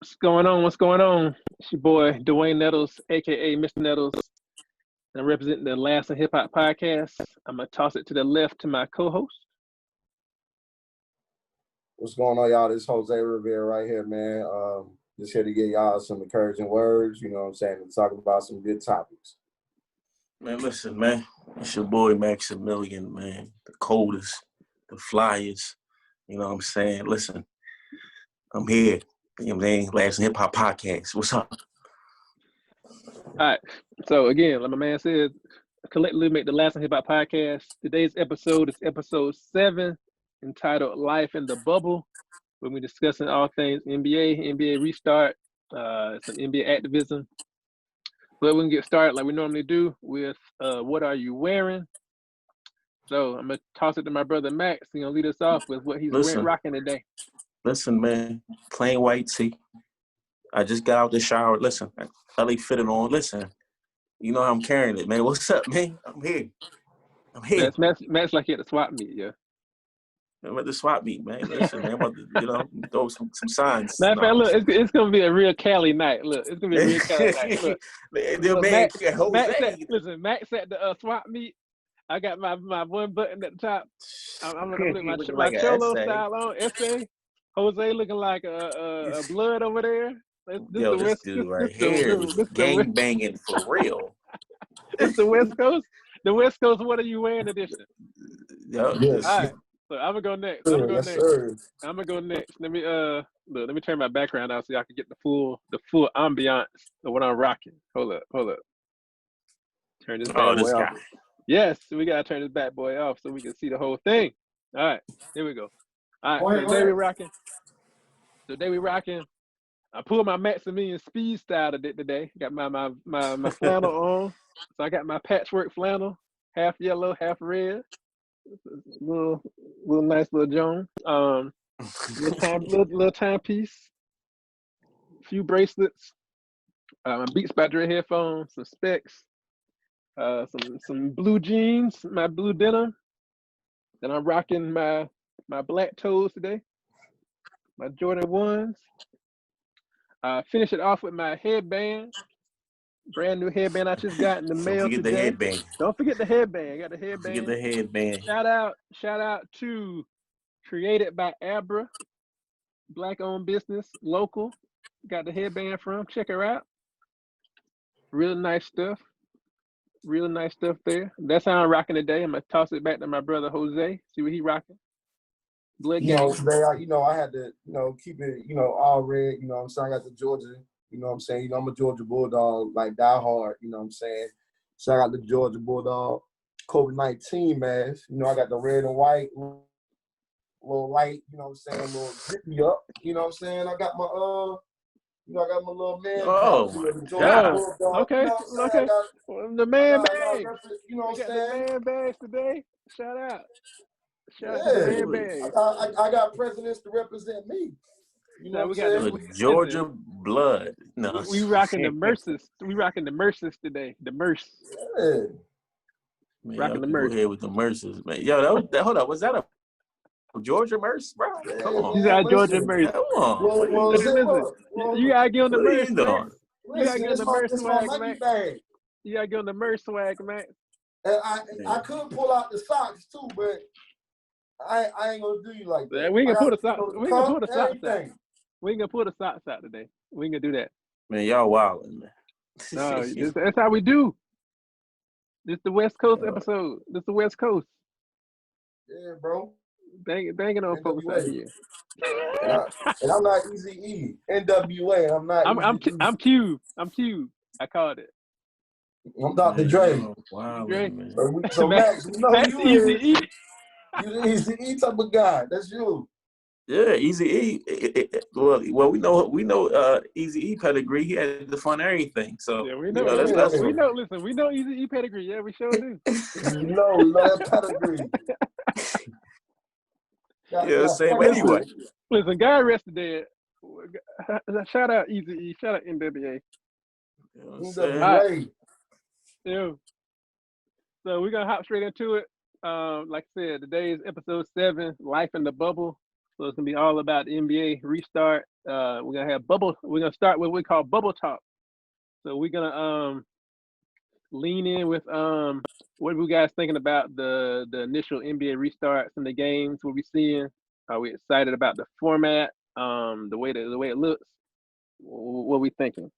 What's going on? What's going on? It's your boy Dwayne Nettles, aka Mr. Nettles. I'm representing the Last and Hip Hop podcast. I'm gonna toss it to the left to my co-host. What's going on, y'all? This is Jose Rivera right here, man. Just here to give y'all some encouraging words, you know what I'm saying, and talk about some good topics. Man, listen, man. It's your boy Maximilian, man. The coldest, the flyest. You know what I'm saying? Listen, I'm here. You know what I'm saying? Last and Hip Hop podcast. What's up? All right. So again, like my man said, collectively make the Last and Hip Hop podcast. Today's episode is episode 7, entitled "Life in the Bubble," when we're discussing all things NBA restart, some NBA activism. But we can get started like we normally do with what are you wearing? So I'm gonna toss it to my brother Max. He's gonna lead us off with what he's rocking today. Listen, man. Plain white tee. I just got out the shower. Listen, LA fitted on. Listen, you know how I'm carrying it, man. What's up, man? I'm here. Max like he at the swap meet, yeah. I'm at the swap meet, man. Listen, man. I'm about to, throw some signs. Matter of fact, look, it's gonna be a real Cali night. Look, it's gonna be a real Cali night. Look, Max at the swap meet. I got my one button at the top. I'm gonna put my cholo style on. SA. Jose looking like a blood over there. This dude right here was gang banging for real. It's the West Coast. The West Coast. What are you wearing edition? Yes. All right. So I'm gonna go next. I'm gonna go next. Let me turn my background out so y'all can get the full ambiance of what I'm rocking. Hold up. Turn this bad boy off. Yes, we gotta turn this bad boy off so we can see the whole thing. All right, here we go. All right, today we rocking. I pulled my Maximilian Speed style today. Got my flannel on. So I got my patchwork flannel, half yellow, half red. Little nice little Joan. Little timepiece. A few bracelets. My Beats by Dre headphones, some specs. Some blue jeans, my blue denim. Then I'm rocking my black toes today. My Jordan 1s. Finish it off with my headband. Brand new headband I just got in the mail today. Don't forget the headband. I got the headband. Forget the headband. Shout out to Created by Abra, Black-owned business, local. Got the headband from. Check her out. Real nice stuff. Real nice stuff there. That's how I'm rocking today. I'm gonna toss it back to my brother Jose. See what he rocking. Today I had to, keep it, all red. You know what I'm saying? I got the Georgia. You know what I'm saying? I'm a Georgia Bulldog, like die hard. You know what I'm saying? So I got the Georgia Bulldog COVID-19 mask. I got the red and white, little light. You know what I'm saying? A little zip me up. You know what I'm saying? I got my I got my little man. Okay. The man bag. You know what I'm saying? The man bags today. Shout out to the man bag. I got presidents to represent me. You know, we got the Georgia blood. No, we rocking the Merces. We rocking the Merces today. The Merce. Yeah. Man, rocking the Merce. Go ahead with the Merces, man. Yo, hold up. Was that a Georgia Merce, bro? Come on. You got Georgia Merce. Come on. Listen, you gotta get on the Merce. You gotta get on the Merce swag, man. You gotta get on the Merce swag, man. And I could pull out the socks too, but I ain't gonna do you like that. We ain't gonna pull the socks. We ain't gonna pull the socks out. We ain't gonna pull the socks out today. We ain't gonna do that. Man, y'all wildin', man. No, that's how we do. This the West Coast episode. This the West Coast. Yeah, bro. Banging on folks out here. And I'm not Eazy-E. NWA. I'm not. I'm Q. I called it. I'm Dr. Dre. Wow, Dre. man. So Max, you know That's Eazy-E. You're the Eazy-E type of guy. That's you. Yeah, Eazy-E. Well, we know Eazy-E pedigree. He had to fund everything. So yeah, we know. Listen, we know Eazy-E pedigree. Yeah, we sure do. that pedigree. Same anyway. Listen, God rest the dead. Shout out Eazy-E. Shout out NWA. NWA. Yeah. So we're gonna hop straight into it. Like I said, today is episode 7, Life in the Bubble. So it's gonna be all about the NBA restart. We're gonna have bubble. We're gonna start with what we call bubble talk. So we're gonna lean in with what are you guys thinking about the initial NBA restarts and the games we'll be seeing? Are we excited about the format? The way it looks? What are we thinking?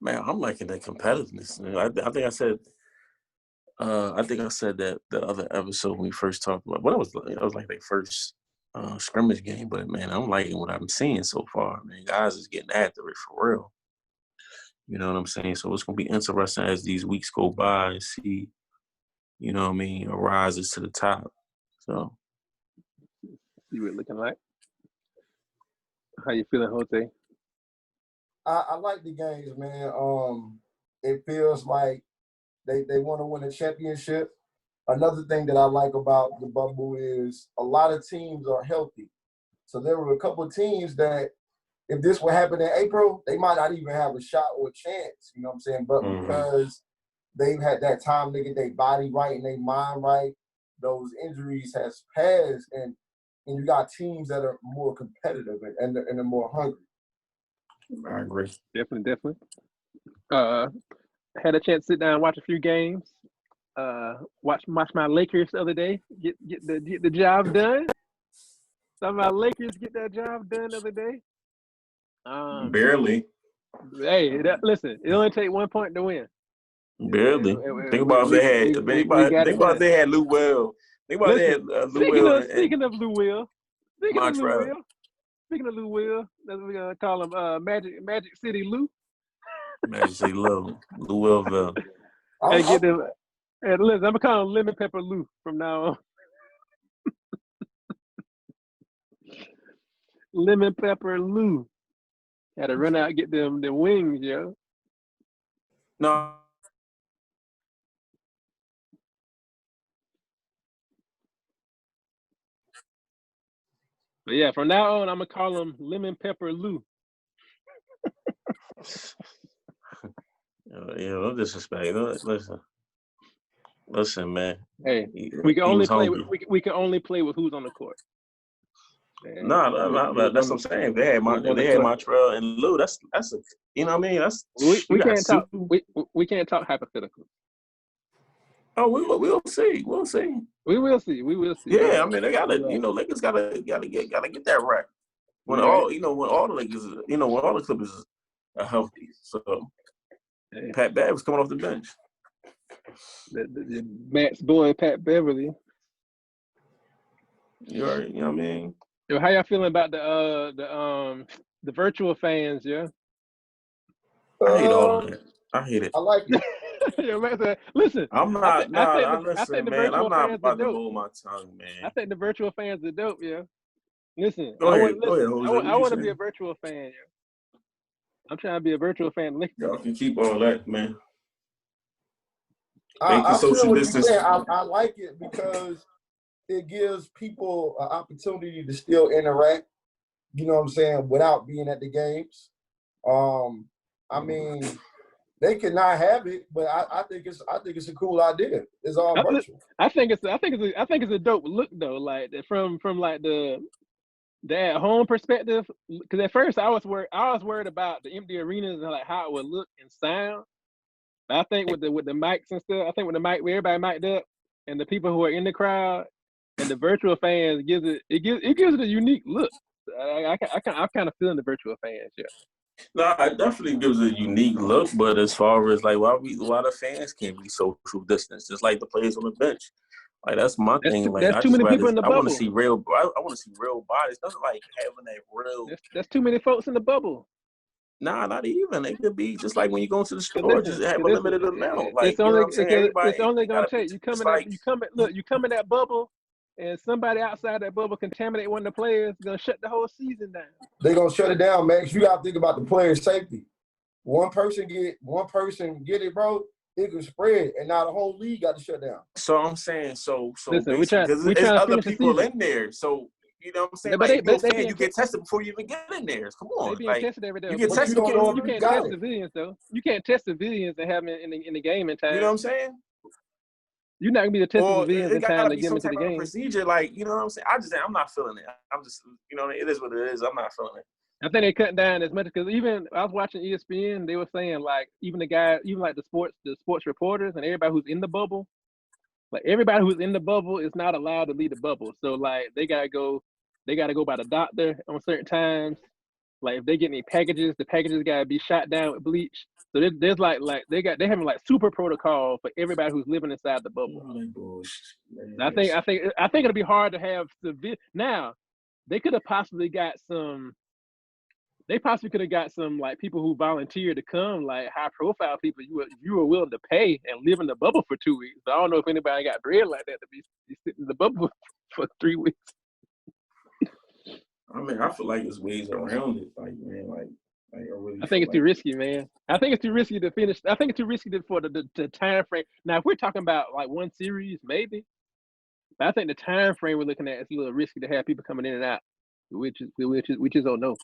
Man, I'm liking the competitiveness. I think I said that the other episode when we first talked about. But it was like their first scrimmage game. But man, I'm liking what I'm seeing so far. Man, guys is getting after it for real. You know what I'm saying? So it's gonna be interesting as these weeks go by and see, you know what I mean, rises to the top. So See what it looking like. How you feeling, Jose? I like the games, man. It feels like they want to win a championship. Another thing that I like about the bubble is a lot of teams are healthy. So there were a couple of teams that if this would happen in April, they might not even have a shot or a chance, you know what I'm saying? But because they've had that time to get their body right and their mind right, those injuries has passed, and you got teams that are more competitive and they're more hungry. I agree. Definitely. Had a chance to sit down and watch a few games. Watch my Lakers the other day. Get the job done. Some of my Lakers get that job done the other day. Barely. Hey, listen, it only take 1 point to win. Barely. Think about if they had Lou Will. Think about they had Lou Will. Speaking of Lou Will. Speaking of Lou Will, that's what we're gonna call him Magic City Lou. Magic City Lou. Lou Willville. And get them. And listen, I'm gonna call him Lemon Pepper Lou from now on. Lemon Pepper Lou. Had to run out and get them wings, yo. No. But yeah, from now on, I'm gonna call him Lemon Pepper Lou. No disrespect. Listen, man. Hey, we can only play with who's on the court. No, that's what I'm saying. They had Montreal and Lou. That's a, you know what I mean. That's we can't talk. We can't talk hypothetical. Oh, we'll see. We'll see. We will see. Yeah, I mean they gotta, Lakers gotta get that right. When all the Lakers, when all the Clippers are healthy. So Pat Bev was coming off the bench. The Matt's boy Pat Beverly. You know what I mean? Yo, how y'all feeling about the virtual fans? Yeah. I hate all of that. I hate it. I like it. Yo, man, listen, I'm not. I think the virtual I'm not about to hold my tongue, man. I think the virtual fans are dope, yeah. Listen, Go ahead, I want to be a virtual fan, yeah. I'm trying to be a virtual fan. Y'all can keep all that, man. I social distance. I like it because it gives people an opportunity to still interact, you know what I'm saying, without being at the games. I mean, they cannot have it, but I think it's a cool idea. It's all virtual. I think it's a dope look though, like from like the at home perspective. Because at first I was worried about the empty arenas and like how it would look and sound. But I think with the mics and stuff, I think with the mic, where everybody mic'd up, and the people who are in the crowd and the virtual fans gives it a unique look. I'm kind of feeling the virtual fans, yeah. No, it definitely gives a unique look, but as far as like why the fans can't be social distance, just like the players on the bench. Like that's my thing. Like that's too many people in the bubble. I want to see real. I want to see real bodies. Nothing like having that real. That's too many folks in the bubble. Nah, not even. It could be just like when you go to the store, just have a limited amount. Like it's only gonna take you come in that bubble, and somebody outside that bubble contaminate one of the players, gonna shut the whole season down. They're gonna shut it down, man. You gotta think about the player's safety. One person get it, bro. It can spread, and now the whole league got to shut down. So I'm saying, listen, because there's other people in there. So you know what I'm saying? Yeah, you get tested before you even get in there. Come on, they being tested every day. You get tested. You can't test civilians though. You can't test civilians and have them in the game in time. You know what I'm saying? You're not gonna be the test Or civilians it in gotta time to be get some into type the of game. procedure, like, you know what I'm saying? I'm not feeling it. I'm just, you know, it is what it is. I'm not feeling it. I think they cut down as much because even I was watching ESPN, they were saying like even the guys, even like the sports reporters and everybody who's in the bubble, like everybody who's in the bubble is not allowed to leave the bubble. So like they gotta go by the doctor on certain times. Like if they get any packages, the packages gotta be shot down with bleach. So there's like they having like super protocol for everybody who's living inside the bubble. I think it'll be hard to have severe. Now they could have possibly got some. They possibly could have got some like people who volunteered to come, like high profile people you were willing to pay and live in the bubble for 2 weeks. But I don't know if anybody got bread like that to be sitting in the bubble for 3 weeks. I mean, I feel like there's ways around it. Like, man, I think it's too risky, man. I think it's too risky to finish. I think it's too risky for the time frame. Now, if we're talking about like one series, maybe. But I think the time frame we're looking at is a little risky to have people coming in and out, which is don't know.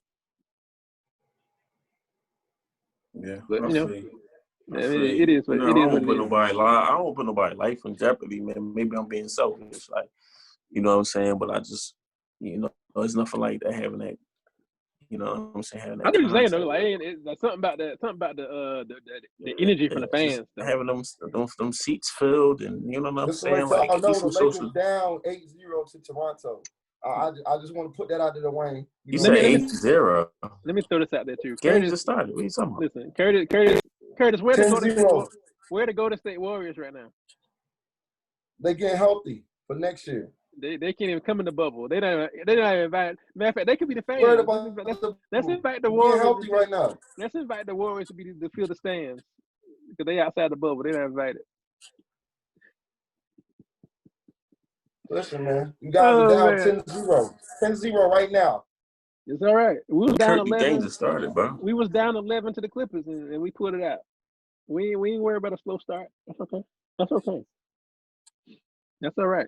Yeah, but you know, it is what it is. I don't put nobody's life in jeopardy, man. Maybe I'm being selfish, like, you know what I'm saying. But I just, you know, it's nothing like that having that. You know what I'm saying? Having that. I know what you're saying though. Like, it's something about the energy from the fans. Having them seats filled, and you know what I'm saying. Like, I know the Lakers down 8-0 to Toronto. I just want to put that out to the Wayne. You said 8-0. Let me throw this out there too. Game just started. What are you talking about? Listen, Curtis, where the Golden State Warriors right now? They get healthy for next year. They can't even come in the bubble. They don't even invite. Matter of fact, they could be the fans. Let's invite the Warriors. Healthy right now. Let's invite the Warriors to fill the stands because they outside the bubble. They not invited. Listen, man, you guys are down 10-0. 10-0 right now. It's all right. We was down 11. Games have started, bro. We was down 11 to the Clippers, and we pulled it out. We ain't worried about a slow start. That's okay. That's all right.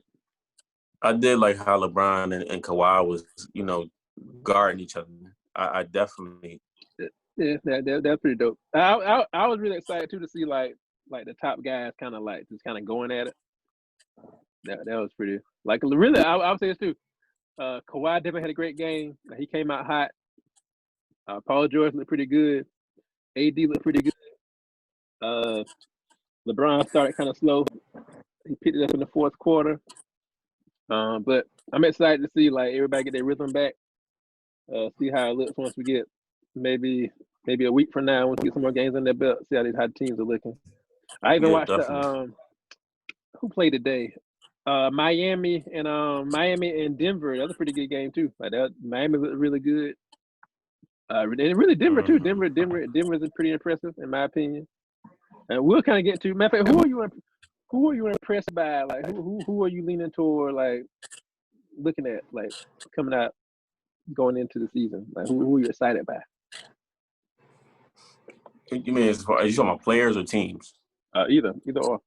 I did like how LeBron and Kawhi was, you know, guarding each other. I definitely. Yeah, that's pretty dope. I was really excited too to see like the top guys kind of like just kind of going at it. That was pretty. Like really, I would say this too. Kawhi definitely had a great game. He came out hot. Paul George looked pretty good. AD looked pretty good. LeBron started kind of slow. He picked it up in the fourth quarter. But I'm excited to see like everybody get their rhythm back. See how it looks once we get maybe a week from now, once we get some more games in their belt. See how the teams are looking. I even watched who played today? Miami and Denver. That was a pretty good game too. Like Miami looked really good. And really Denver too. Denver is pretty impressive in my opinion. And we'll kind of get to. Matter of fact, who are you impressed by? Like who are you leaning toward? Like looking at like coming out, going into the season. Like who are you excited by? You mean as far as you talking about players or teams? Either or.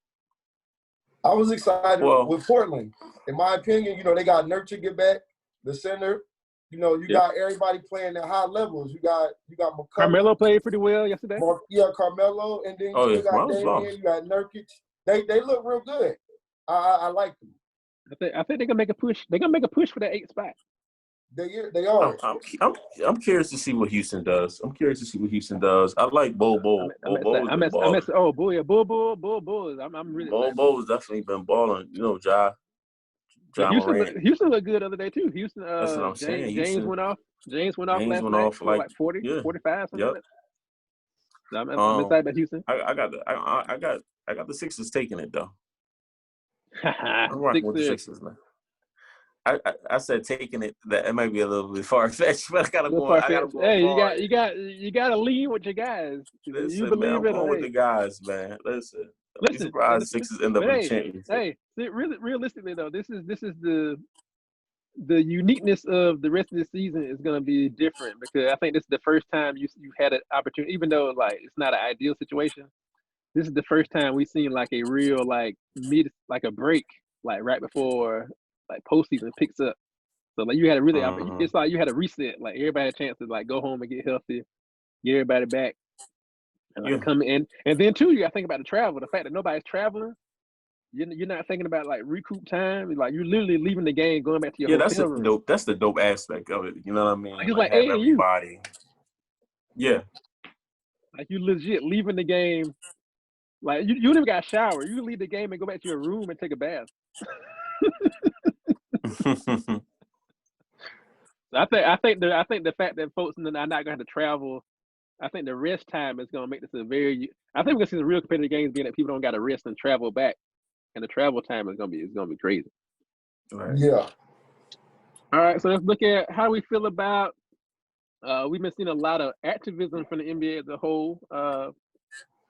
I was excited with Portland. In my opinion, you know, they got Nurture get back, the center. You know, you got everybody playing at high levels. You got McCollum. Carmelo played pretty well yesterday. Carmelo, and then you got Damian, you got Nurkic. They look real good. I like them. I think they're gonna make a push. They're gonna make a push for that 8th spot. They are. I'm curious to see what Houston does. I like Bull. Bull is. I'm really. Bull has definitely been balling. You know, Houston looked good the other day too. Houston. That's what I'm saying. James went off. James went off last night for like 40, 45, something like that. I'm excited about Houston. I got the Sixers taking it though. I'm rocking with the Sixers, man. I said taking it. That it might be a little bit far fetched, but I gotta go. Hey, you gotta lead with your guys. Listen, you believe man, I'm going with the guys, man. Listen, be surprised Sixers end up in the championship. Hey, really, realistically though, this is the uniqueness of the rest of the season is going to be different because I think this is the first time you've had an opportunity, even though like it's not an ideal situation. This is the first time we've seen like a real like a break like right before like postseason picks up. So like you had a really it's like you had a reset. Like everybody had a chance to like go home and get healthy, get everybody back, and like come in. And then too, you got to think about the travel. The fact that nobody's traveling. You're not thinking about like recoup time. Like you're literally leaving the game, going back to your hotel room. That's the dope aspect of it. You know what I mean? Like have everybody. Yeah. Like you legit leaving the game. Like you don't even got a shower. You can leave the game and go back to your room and take a bath. I think the fact that folks are not gonna have to travel, I think the rest time is gonna make this a very. I think we're gonna see the real competitive games being that people don't got to rest and travel back, and the travel time is gonna be crazy. Right. Yeah. All right, so let's look at how we feel about. We've been seeing a lot of activism from the NBA as a whole.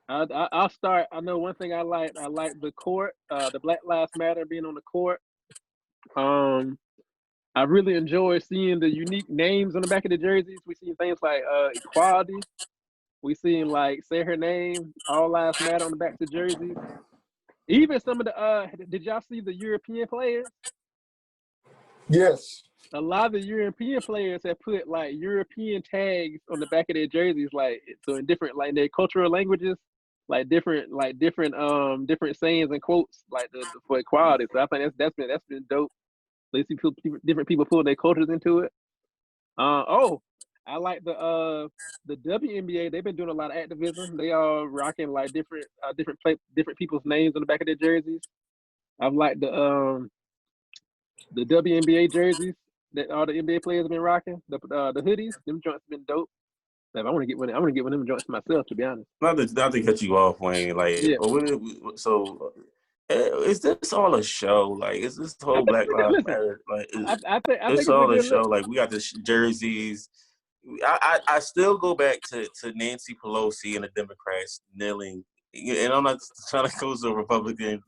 I'll start. I know one thing I like the court, the Black Lives Matter being on the court. I really enjoy seeing the unique names on the back of the jerseys. We see things like equality. We seen like say her name, all lives matter on the back of the jerseys. Even some of the did y'all see the European players? Yes. A lot of the European players have put like European tags on the back of their jerseys, like so in different like their cultural languages, like different sayings and quotes like for equality. So I think that's been dope. They see different people pulling their cultures into it. I like the WNBA. They've been doing a lot of activism. They are rocking like different people's names on the back of their jerseys. I've liked the WNBA jerseys that all the NBA players have been rocking. The hoodies, them joints have been dope. Like, I want to get one of them joints myself, to be honest. Not to cut you off, Wayne. Like, yeah. So is this all a show? Like, is this whole Black Lives Matter? Like, I think it's all a show. Like, we got the jerseys. I still go back to Nancy Pelosi and the Democrats kneeling, and I'm not trying to go to Republican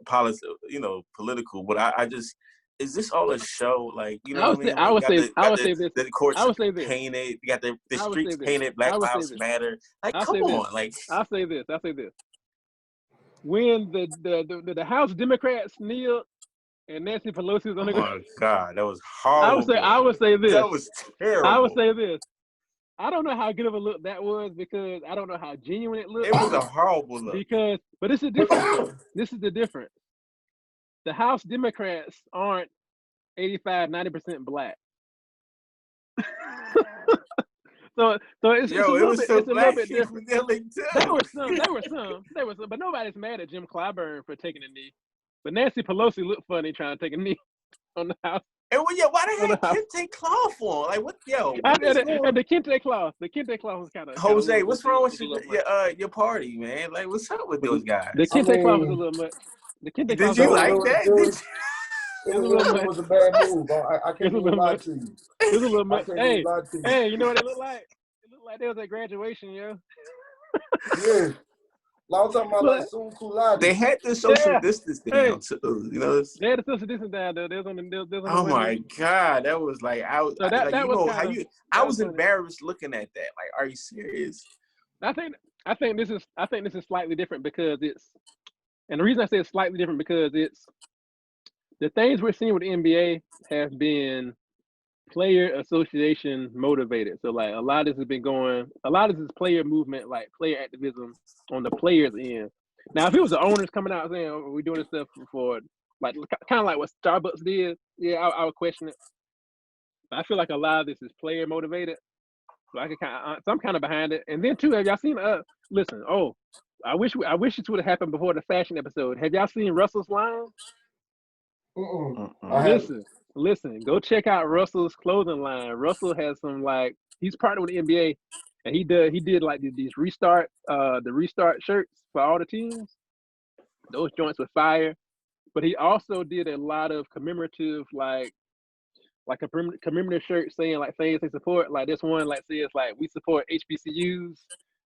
political, but I just, is this all a show? Like, you know what I mean? I would say this. The courts I would say this. painted. You got the streets painted. Black Lives Matter. Like, come on. Like, I'll say this. When the House Democrats kneeled and Nancy Pelosi was on the ground. Oh my God, that was horrible. I would say this. That was terrible. I would say this. I don't know how good of a look that was because I don't know how genuine it looked. It was a horrible look. But this is different. This is the difference. The House Democrats aren't 85-90% black. So it's a little bit different. There were some, but nobody's mad at Jim Clyburn for taking a knee. But Nancy Pelosi looked funny trying to take a knee on the House. And why the heck Kente cloth on? Like, what? And the Kente cloth was kind of. Jose, what's wrong with your party, man? Like, what's up with those guys? The Kente cloth was a little much. The Kente cloth. Did you like that? It was a bad move. I can't even lie to you. It was a little much. Hey, you know what it looked like? It looked like they was at graduation, yo. Yeah. I'm talking about like soon cool. They had the social distance down too. You know, they had the social distance down there. Oh my God, that was like I was embarrassed looking at that. Like, are you serious? I think this is slightly different because and the reason I say it's slightly different because it's the things we're seeing with the NBA have been player association motivated. So like a lot of this is player movement, like player activism on the players' end. Now, if it was the owners coming out saying, "Oh, we're doing this stuff for like kind of like what Starbucks did," yeah, I would question it. But I feel like a lot of this is player motivated. So I'm kind of behind it. And then too, have y'all seen? Listen, I wish this would have happened before the fashion episode. Have y'all seen Russell's line? Listen, go check out Russell's clothing line. Russell has some he's partnered with the NBA, and he did like these restart shirts for all the teams. Those joints were fire, but he also did a lot of commemorative like a commemorative shirt saying like things they support. Like this one says like we support HBCUs.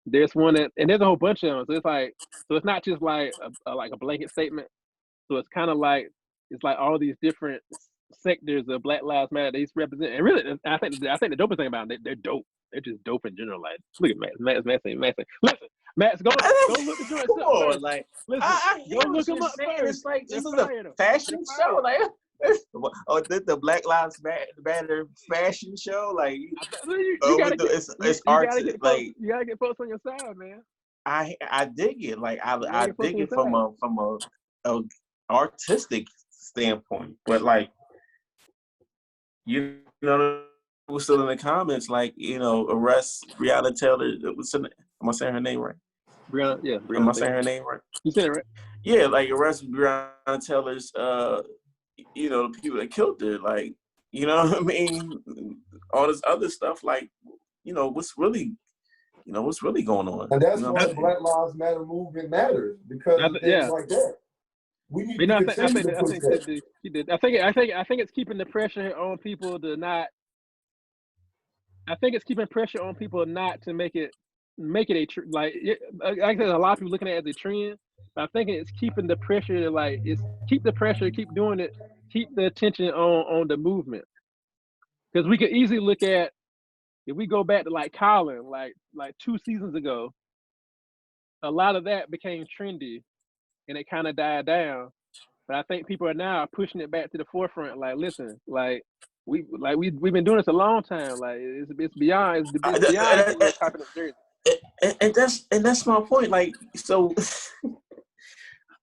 There's one and there's a whole bunch of them. So it's not just like a blanket statement. So it's kind of like it's like all these different sectors of Black Lives Matter they represent. And really, I think the dopest thing about them, they're dope. They're just dope in general. Like, look at Matt. Listen, Matt, go look the joints up first. Like, listen, go look them up first. It's like this is a fashion show. Like, the Black Lives Matter fashion show. Like, it's art. Like, you gotta get folks on your side, man. I dig it. Like, I dig it from a a artistic standpoint, but like, you know, was still in the comments, like, you know, arrest Breonna Taylor. Am I saying her name right? Breonna, yeah, Breonna. Am I saying her name right? You said it right. Yeah, like arrest Breonna Taylor's, you know, the people that killed her, like, you know what I mean? All this other stuff, like, you know, what's really going on? And that's you know why the Black Lives Matter movement matters, because of things like that. We need to continue to push that. He did. I think it's keeping the pressure on people to not. I think it's keeping pressure on people not to make it a like I said, a lot of people looking at it as a trend. But I think it's keeping the pressure to like keep the pressure, keep doing it, keep the attention on the movement. Because we could easily look at, if we go back to like Colin, like 2 seasons ago, a lot of that became trendy, and it kind of died down. But I think people are now pushing it back to the forefront. Like, listen, like we've been doing this a long time. Like it's beyond typing of jersey. And that's my point. Like, so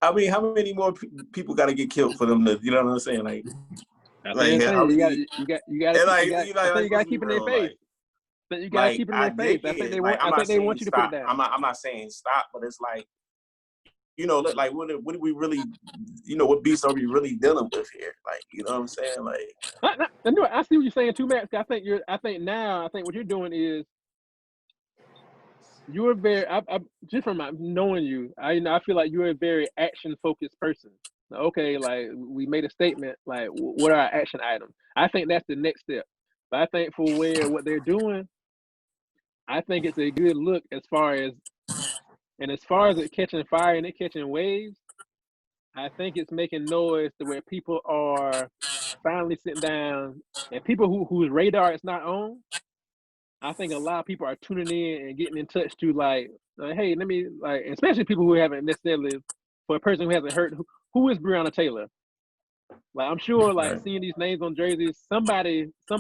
I mean, how many more people got to get killed for them to, you know what I'm saying? Like, you gotta keep it in their face. You gotta keep it in their face. I think they want. I think they want you to put it down. I'm not saying stop, but it's like, you know, like what do we really, you know, what beast are we really dealing with here? Like, you know what I'm saying? Like, I see what you're saying too, Max. I think what you're doing is you're very. Just from knowing you, I feel like you're a very action focused person. Okay, like we made a statement. Like, what are our action items? I think that's the next step. But I think for what they're doing, I think it's a good look as far as it catching fire and it catching waves. I think it's making noise to where people are finally sitting down, and people whose radar is not on. I think a lot of people are tuning in and getting in touch to like hey, let me like, especially people who haven't necessarily, for a person who hasn't heard who is Breonna Taylor. Like, I'm sure, like, seeing these names on jerseys, some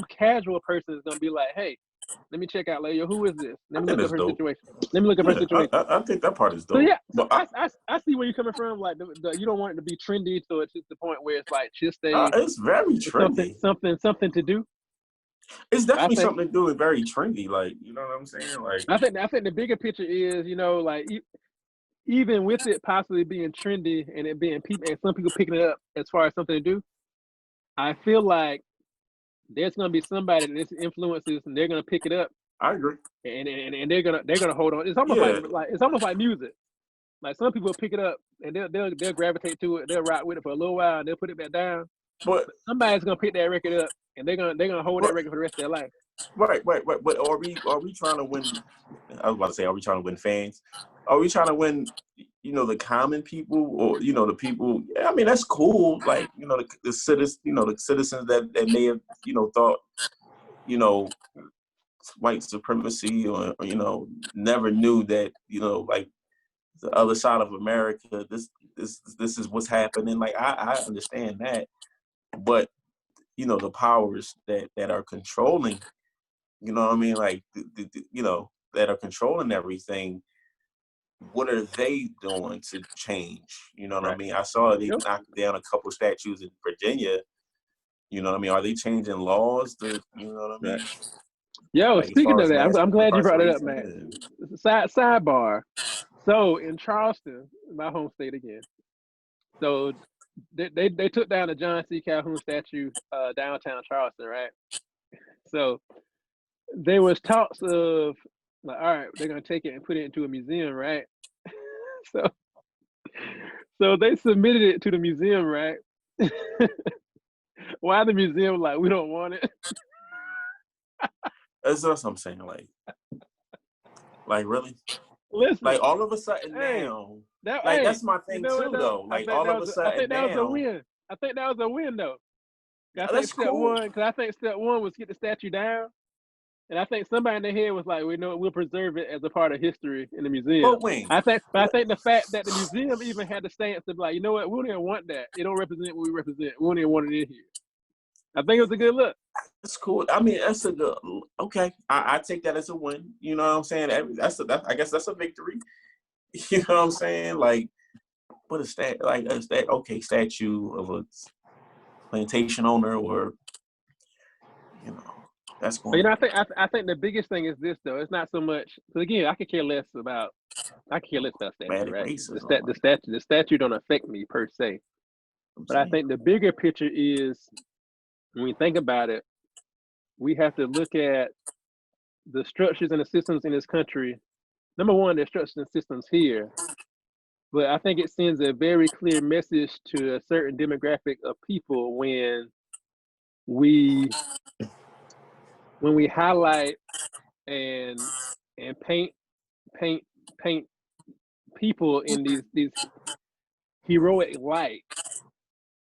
casual person is gonna be like, hey, let me check out, like, yo, who is this? Let me look up her situation. I think that part is dope. So yeah, so I see where you're coming from. Like, you don't want it to be trendy, so it's just the point where it's like just it's very trendy. Something to do. It's definitely something to do with very trendy. Like, you know what I'm saying? Like, I think the bigger picture is, you know, like even with it possibly being trendy and it being people and some people picking it up as far as something to do, I feel like there's gonna be somebody that this influences and they're gonna pick it up. I agree. And they're gonna hold on. It's almost like music. Like, some people pick it up and they'll gravitate to it. They'll rock with it for a little while and they'll put it back down. But somebody's gonna pick that record up and they're gonna hold that record for the rest of their life. Right. But are we trying to win? I was about to say, are we trying to win fans? Are we trying to win, you know, the common people, or, you know, the people? I mean, that's cool. Like, you know, the citizens, you know, the citizens that may have, you know, thought, you know, white supremacy, or you know, never knew that, you know, like the other side of America, this is what's happening. Like, I understand that, but, you know, the powers that are controlling, you know what I mean, like you know, that are controlling everything, what are they doing to change? You know what I mean? I saw they knocked down a couple statues in Virginia. You know what I mean? Are they changing laws to, you know what I mean? Yo, like, speaking of that, I'm glad you brought it up, man. Sidebar. So in Charleston, my home state again, so they took down the John C. Calhoun statue downtown Charleston, right? So there was talks of, like, all right, they're gonna take it and put it into a museum, right? So they submitted it to the museum, right? Why the museum like, we don't want it? That's what I'm saying. Like really? Listen, like all of a sudden now, that's my thing too, though. Like all of a sudden I think that was a win. I think that was a win, though. I think step one was get the statue down. And I think somebody in their head was like, we'll preserve it as a part of history in the museum. I think the fact that the museum even had the stance to be like, you know what, we don't even want that. It don't represent what we represent. We don't even want it in here. I think it was a good look. That's cool. I mean, that's a good, okay. I take that as a win. You know what I'm saying? I guess that's a victory. You know what I'm saying? Like, What is that? Like, is that okay? Statue of a plantation owner, or that's But, going. I think the biggest thing is this though. It's not so much. So again, I could care less about statue, right? Racism. The statue don't affect me per se. But I think the bigger picture is, when we think about it, we have to look at the structures and the systems in this country. Number one, there's structures and systems here, but I think it sends a very clear message to a certain demographic of people when we highlight and paint people in these heroic light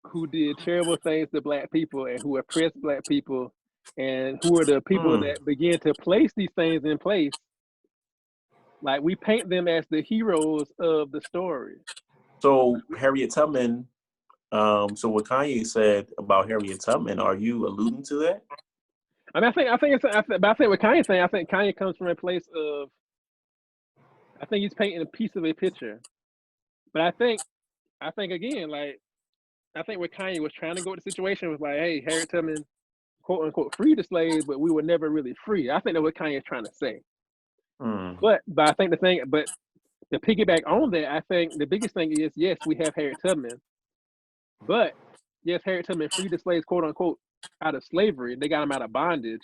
who did terrible things to Black people and who oppressed Black people, and who are the people that begin to place these things in place. Like, we paint them as the heroes of the story. So Harriet Tubman, so what Kanye said about Harriet Tubman, are you alluding to that? I mean, I think what Kanye's saying, I think Kanye comes from a place of, I think he's painting a piece of a picture. But I think again, like, I think what Kanye was trying to go with the situation was like, hey, Harriet Tubman, quote unquote, freed the slaves, but we were never really free. I think that's what Kanye's trying to say. But I think to piggyback on that, I think the biggest thing is, yes, we have Harriet Tubman, but yes, Harriet Tubman freed the slaves, quote unquote, out of slavery. They got them out of bondage.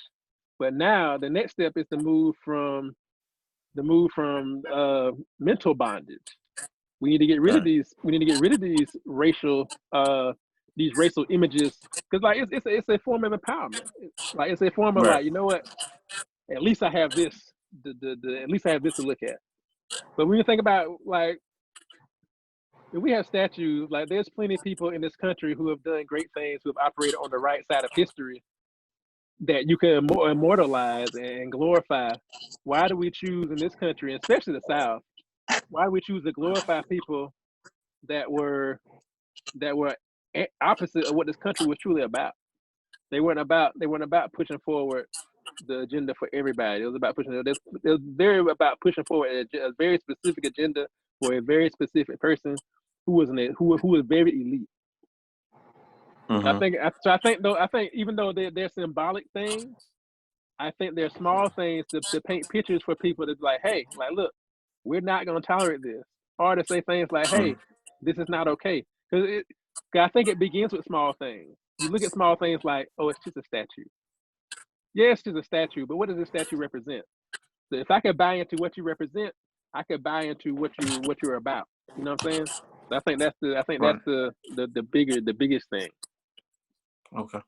But now the next step is to move from mental bondage. We need to get rid of these. We need to get rid of these racial images, because like it's a form of empowerment. It's a form of like, you know what? At least I have this. At least I have this to look at. But when you think about, like, if we have statues, like, there's plenty of people in this country who have done great things, who have operated on the right side of history, that you can immortalize and glorify. Why do we choose in this country, especially the South, why do we choose to glorify people that were opposite of what this country was truly about? They weren't about pushing forward the agenda for everybody. It was about pushing forward a very specific agenda for a very specific person who was very elite. I think even though they're symbolic things, I think they're small things to paint pictures for people to be like, hey, like, look, we're not going to tolerate this. Or to say things like, hey, this is not okay. Because I think it begins with small things. You look at small things like, oh, it's just a statue. Yeah, it's just a statue, but what does this statue represent? So if I could buy into what you represent, I could buy into what you're about. You know what I'm saying? So I think that's the biggest thing. Okay.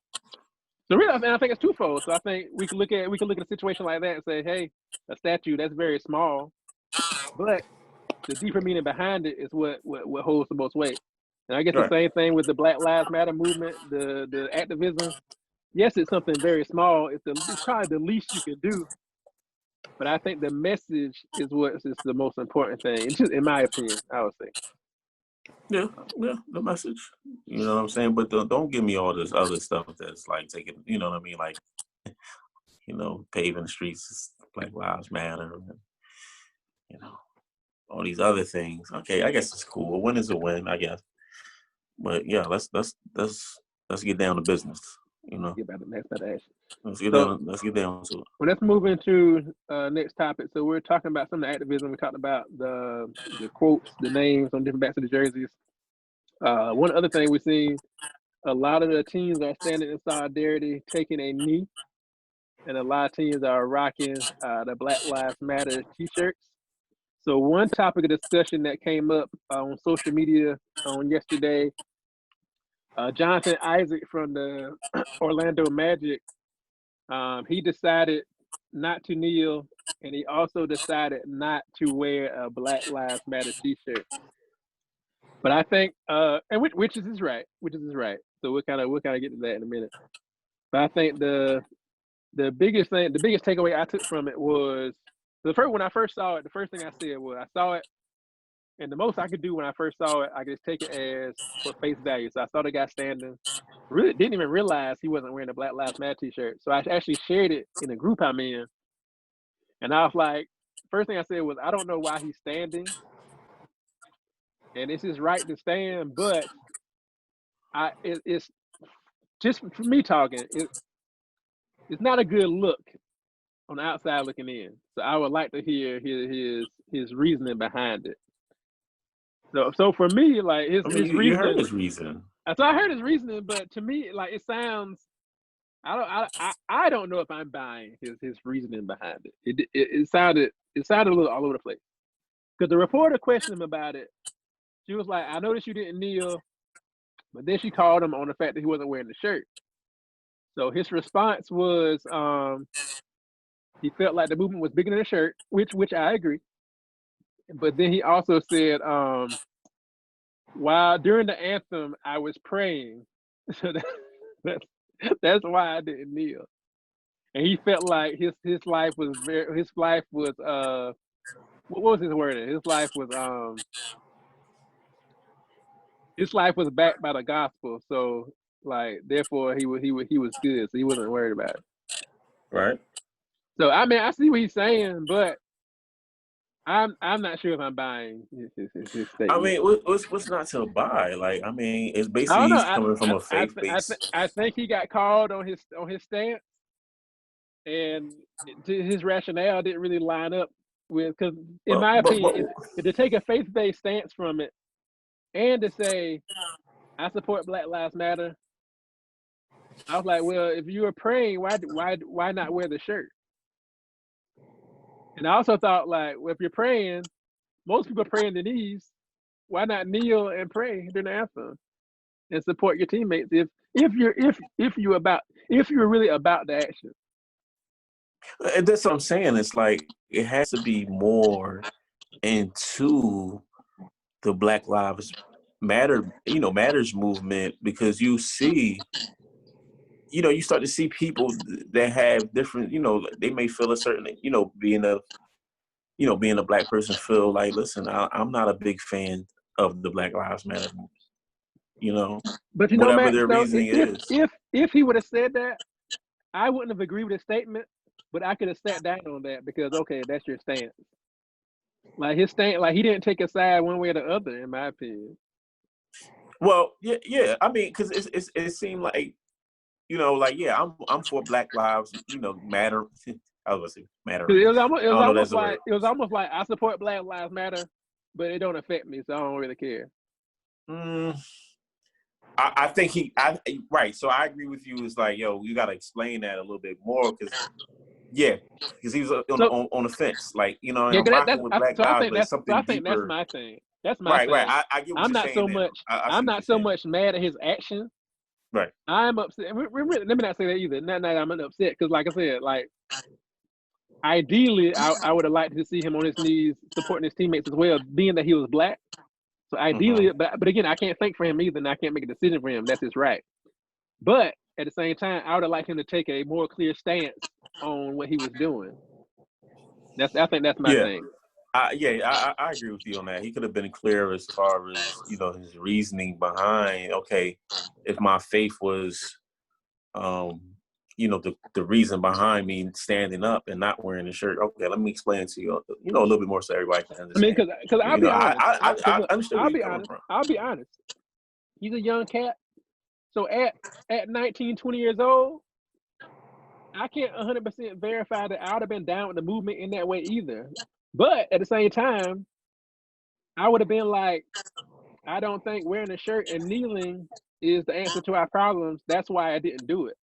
So really, I think it's twofold. So I think we can look at a situation like that and say, hey, a statue, that's very small, but the deeper meaning behind it is what holds the most weight. And I guess the same thing with the Black Lives Matter movement, the activism. Yes, it's something very small. It's probably the least you can do. But I think the message is the most important thing. It's just, in my opinion, I would say. Yeah, the message. You know what I'm saying? But don't give me all this other stuff that's like taking, you know what I mean? Like, paving the streets, Black Lives Matter, and, all these other things. Okay, I guess it's cool. A win is a win, I guess. But yeah, let's get down to business. Get back to the next action. Let's get down to it. Well, let's move into next topic. So we're talking about some of the activism. We talked about the quotes, the names on different backs of the jerseys. One other thing we've seen, a lot of the teams are standing in solidarity, taking a knee, and a lot of teams are rocking the Black Lives Matter t-shirts. So one topic of discussion that came up on social media on yesterday, Jonathan Isaac from the Orlando Magic, he decided not to kneel, and he also decided not to wear a Black Lives Matter t-shirt. But I think, and which is his right. So we'll kind of get to that in a minute. But I think the biggest takeaway I took from it was, when I first saw it, the first thing I said was, I saw it, and the most I could do when I first saw it, I could just take it as for face value. So I saw the guy standing, really didn't even realize he wasn't wearing a Black Lives Matter t-shirt. So I actually shared it in a group I'm in, and I was like, first thing I said was, I don't know why he's standing, and it's his right to stand. But it's just for me talking. It's not a good look on the outside looking in. So I would like to hear his reasoning behind it. So for me, like his reasoning. You heard his reason. So I heard his reasoning, but to me, like it sounds. I don't know if I'm buying his reasoning behind it. It sounded a little all over the place. Because the reporter questioned him about it. She was like, "I noticed you didn't kneel," but then she called him on the fact that he wasn't wearing the shirt. So his response was, he felt like the movement was bigger than the shirt, which I agree. But then he also said, while during the anthem I was praying, so that's why I didn't kneel. And he felt like his life was what was his word? His life was backed by the gospel. So like therefore he was good. So he wasn't worried about it. Right. So I mean I see what he's saying, but I'm not sure if I'm buying his statement. I mean, what's not to buy? Like, I mean, it's basically he's coming from a faith-based. I think he got called on his stance, and his rationale didn't really line up with, because in my opinion, to take a faith-based stance from it and to say I support Black Lives Matter, I was like, well, if you were praying, why not wear the shirt? And I also thought, like, well, if you're praying, most people pray in the knees. Why not kneel and pray during the anthem and support your teammates if you're really about the action? And that's what I'm saying. It's like it has to be more into the Black Lives Matters movement, because you see, you start to see people that have different, they may feel a certain, being a Black person, feel like, listen, I'm not a big fan of the Black Lives Matter movement, but whatever Matt, their reasoning is. If he would have said that, I wouldn't have agreed with his statement, but I could have sat down on that because, okay, that's your stance. Like his stance, like he didn't take a side one way or the other, in my opinion. Well, yeah. I mean, because it seemed like, I'm for Black Lives, Matter. I was going to say matter. It was almost like I support Black Lives Matter, but it don't affect me, so I don't really care. I think right. So I agree with you. It's like, yo, you got to explain that a little bit more, because he was on the fence, like, I'm rocking with Black Lives, but it's something deeper. I think that's my thing. That's my thing. Right. I get what you're saying. I'm not so much mad at his action. Right. I'm upset. Let me not say that either. Not I'm upset because, like I said, like ideally, I would have liked to see him on his knees supporting his teammates as well, being that he was Black. So ideally, but again, I can't think for him either, and I can't make a decision for him. That's his right. But at the same time, I would have liked him to take a more clear stance on what he was doing. I think that's my thing. I agree with you on that. He could have been clear as far as, his reasoning behind, okay, if my faith was, the reason behind me standing up and not wearing the shirt. Okay, let me explain it to you, a little bit more so everybody can understand. I mean, because I'll be honest. I understand where you're coming from. I'll be honest. He's a young cat. So at 19, 20 years old, I can't 100% verify that I would have been down with the movement in that way either. But at the same time, I would have been like, I don't think wearing a shirt and kneeling is the answer to our problems. That's why I didn't do it.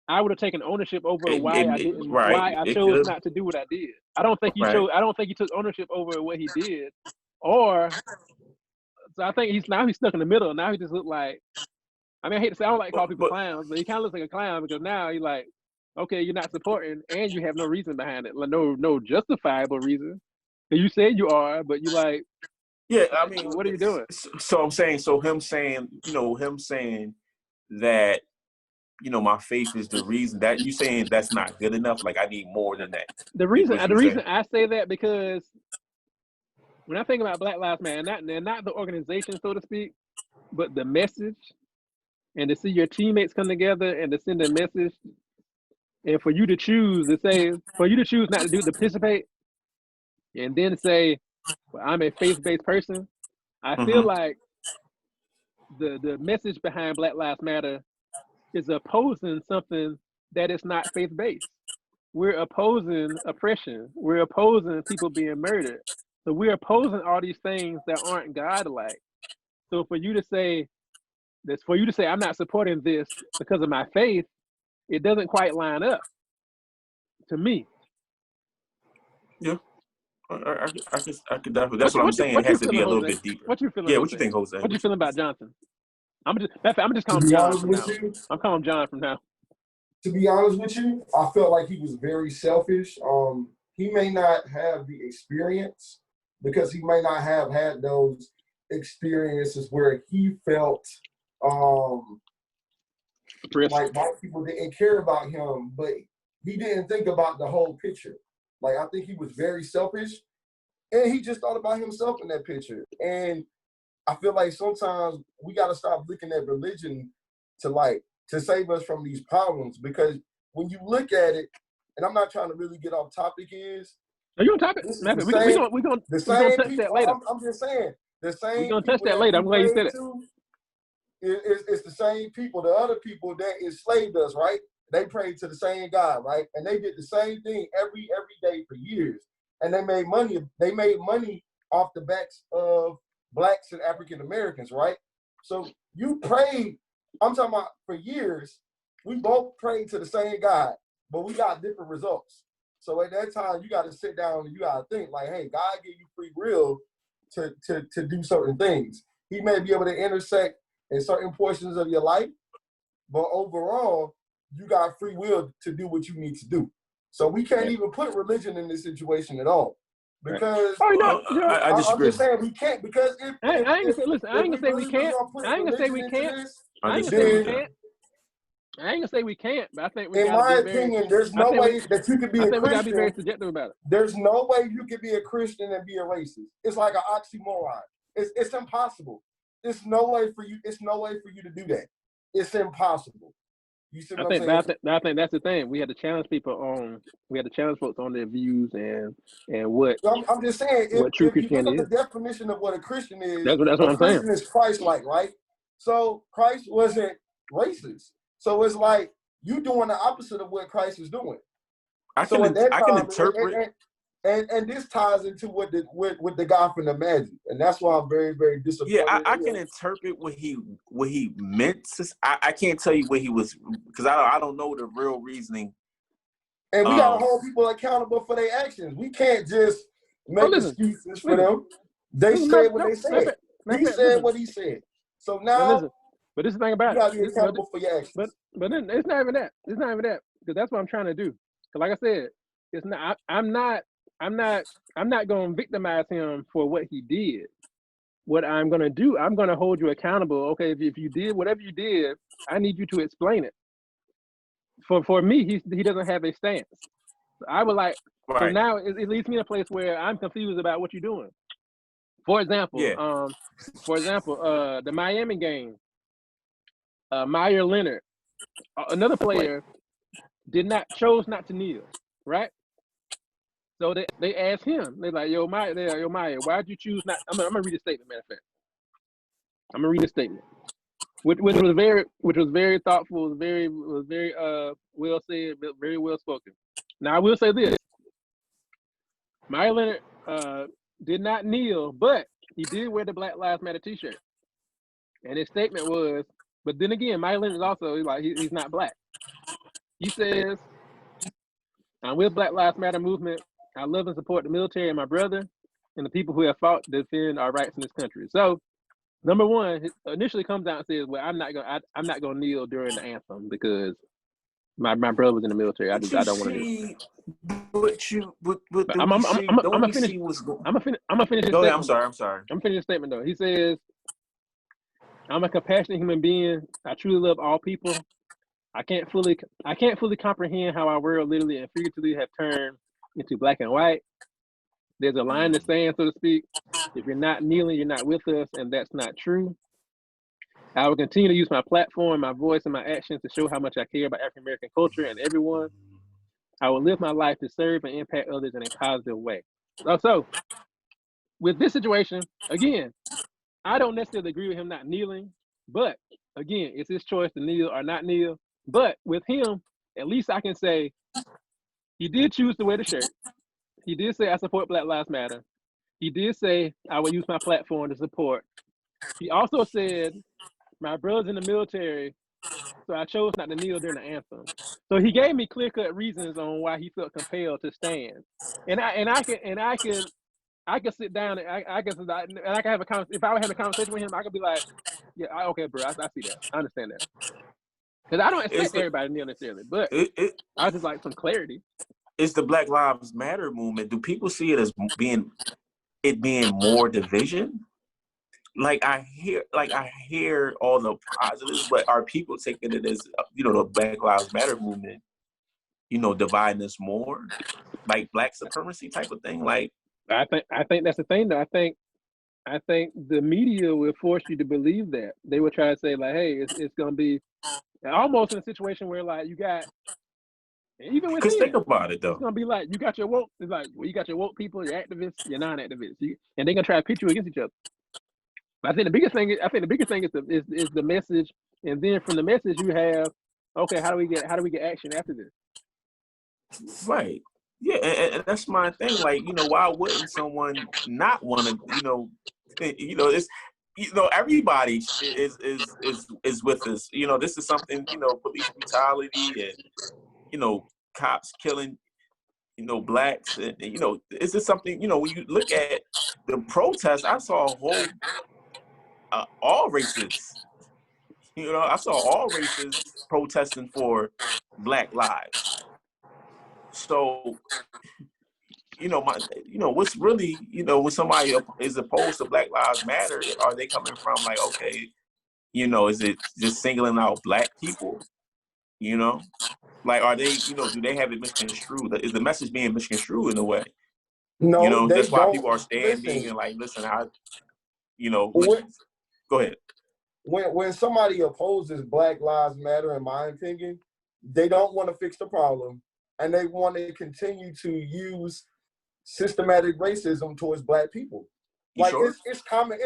I would have taken ownership over why I chose not to do what I did. I don't think he took ownership over what he did. So I think he's stuck in the middle. Now he just looked like, I mean, I hate to say, I don't like to call people clowns, but he kind of looks like a clown because now he's like, okay, you're not supporting and you have no reason behind it. Like, no justifiable reason. You said you are, but you like, yeah, I mean, what are you doing? So I'm saying, him saying that, my faith is the reason, that you saying that's not good enough. Like, I need more than that. The reason I say that, because when I think about Black Lives Matter, not the organization, so to speak, but the message, and to see your teammates come together and to send a message, and for you to choose not to participate, and then say, well, I'm a faith-based person, I feel like the message behind Black Lives Matter is opposing something that is not faith-based. We're opposing oppression. We're opposing people being murdered. So we're opposing all these things that aren't God-like. So for you to say I'm not supporting this because of my faith, it doesn't quite line up to me. Yeah. I could definitely. That's what I'm saying. It has to be a little bit deeper. What you feeling? Yeah, what you think, Jose? What you feeling about Johnson? I'm just calling him John from now. I'm calling him John from now. To be honest with you, I felt like he was very selfish. He may not have the experience because he may not have had those experiences where he felt like white people didn't care about him, but he didn't think about the whole picture. Like, I think he was very selfish, and he just thought about himself in that picture. And I feel like sometimes we got to stop looking at religion to save us from these problems, because when you look at it, and I'm not trying to really get off topic, Are you on topic? We're gonna touch that later. I'm just saying, the same. We're gonna touch that later. I'm glad you said it. It's the same people, the other people that enslaved us, right? They prayed to the same God, right? And they did the same thing every day for years. And they made money. They made money off the backs of Blacks and African Americans, right? So you prayed, I'm talking about for years, we both prayed to the same God, but we got different results. So at that time, you got to sit down and you got to think like, hey, God gave you free will to do certain things. He may be able to intersect in certain portions of your life, but overall, you got free will to do what you need to do. So we can't even put religion in this situation at all. Because I disagree. I'm just saying we can't, because I ain't gonna say we can't. I ain't gonna say we can't. I ain't gonna say we can't, but I think in my opinion, there's no way that you could be a Christian. We gotta be very subjective about it. There's no way you could be a Christian and be a racist. It's like an oxymoron. It's impossible. It's no way for you to do that. It's impossible. You see what I'm saying? I think that's the thing. We had to challenge folks on their views and what. I'm just saying, what true if you look Christianity at the definition of what a Christian is, that's what I'm saying. Christian is Christ-like, right? So Christ wasn't racist. So it's like you doing the opposite of what Christ is doing. I can interpret. And this ties into what the guy from the Magic, and that's why I'm very, very disappointed. Yeah, I can interpret what he meant. I can't tell you what he was, because I don't know the real reasoning. And we gotta hold people accountable for their actions. We can't just make excuses for them. They said what they said. He said what he said. So now, but this is the thing about you gotta be accountable for your actions. But then it's not even that. It's not even that, because that's what I'm trying to do. Because like I said, it's not. I'm not going to victimize him for what he did. What I'm going to do, I'm going to hold you accountable. Okay, if you did whatever you did, I need you to explain it. For me, he doesn't have a stance. I would like. Right. So now it leaves me in a place where I'm confused about what you're doing. For example, the Miami game, Meyer Leonard, another player, chose not to kneel, right? So they asked him. They're like, "Yo, Meyer, why'd you choose not?" I'm gonna read a statement. Matter of fact, I'm gonna read a statement, which was very thoughtful, was very well said, very well spoken. Now I will say this: Meyer Leonard did not kneel, but he did wear the Black Lives Matter T-shirt, and his statement was. But then again, Meyer Leonard is also he's not black. He says, "I'm with Black Lives Matter movement. I love and support the military and my brother and the people who have fought to defend our rights in this country." So, number one, he initially comes out and says, "Well, I'm not gonna kneel during the anthem because my brother was in the military. I don't want to kneel." I'm gonna finish his statement. I'm sorry. I'm finishing his statement though. He says, "I'm a compassionate human being. I truly love all people. I can't fully comprehend how our world literally and figuratively have turned into black and white. There's a line in the sand, so to speak. If you're not kneeling, you're not with us, and that's not true. I will continue to use my platform, my voice, and my actions to show how much I care about African American culture and everyone. I will live my life to serve and impact others in a positive way." So with this situation, again, I don't necessarily agree with him not kneeling, but again, it's his choice to kneel or not kneel. But with him, at least I can say he did choose to wear the shirt. He did say, I support Black Lives Matter. He did say, I will use my platform to support. He also said, my brother's in the military, so I chose not to kneel during the anthem. So he gave me clear-cut reasons on why he felt compelled to stand. And I can sit down and I can have a conversation. If I were having a conversation with him, I could be like, yeah, okay, bro, I see that. I understand that. Because I don't expect everybody to kneel necessarily, but I just like some clarity. It's the Black Lives Matter movement. Do people see it as being more division? Like I hear all the positives, but are people taking it as, the Black Lives Matter movement, dividing us more, like Black supremacy type of thing? Like I think that's the thing though. I think the media will force you to believe that. They will try to say like, hey, it's gonna be almost in a situation where like you got, even with because think about it though, it's gonna be like you got your woke. It's like, well, you got your woke people, your activists, your non-activists, and they're gonna try to pit you against each other. But I think the biggest thing is the message, and then from the message you have, okay, how do we get action after this? Right. Yeah, and that's my thing. Like, why wouldn't someone not want to? It's everybody is with us. This is something. Police brutality and cops killing blacks, and this is something. When you look at the protests, I saw a whole all races. I saw all races protesting for Black lives. So, what's really, when somebody is opposed to Black Lives Matter, are they coming from like, okay, is it just singling out Black people? Like, are they, do they have it misconstrued? Is the message being misconstrued in a way? No, that's why people are standing and like, listen, go ahead. When somebody opposes Black Lives Matter, in my opinion, they don't want to fix the problem, and they want to continue to use systematic racism towards Black people. Like sure? it's common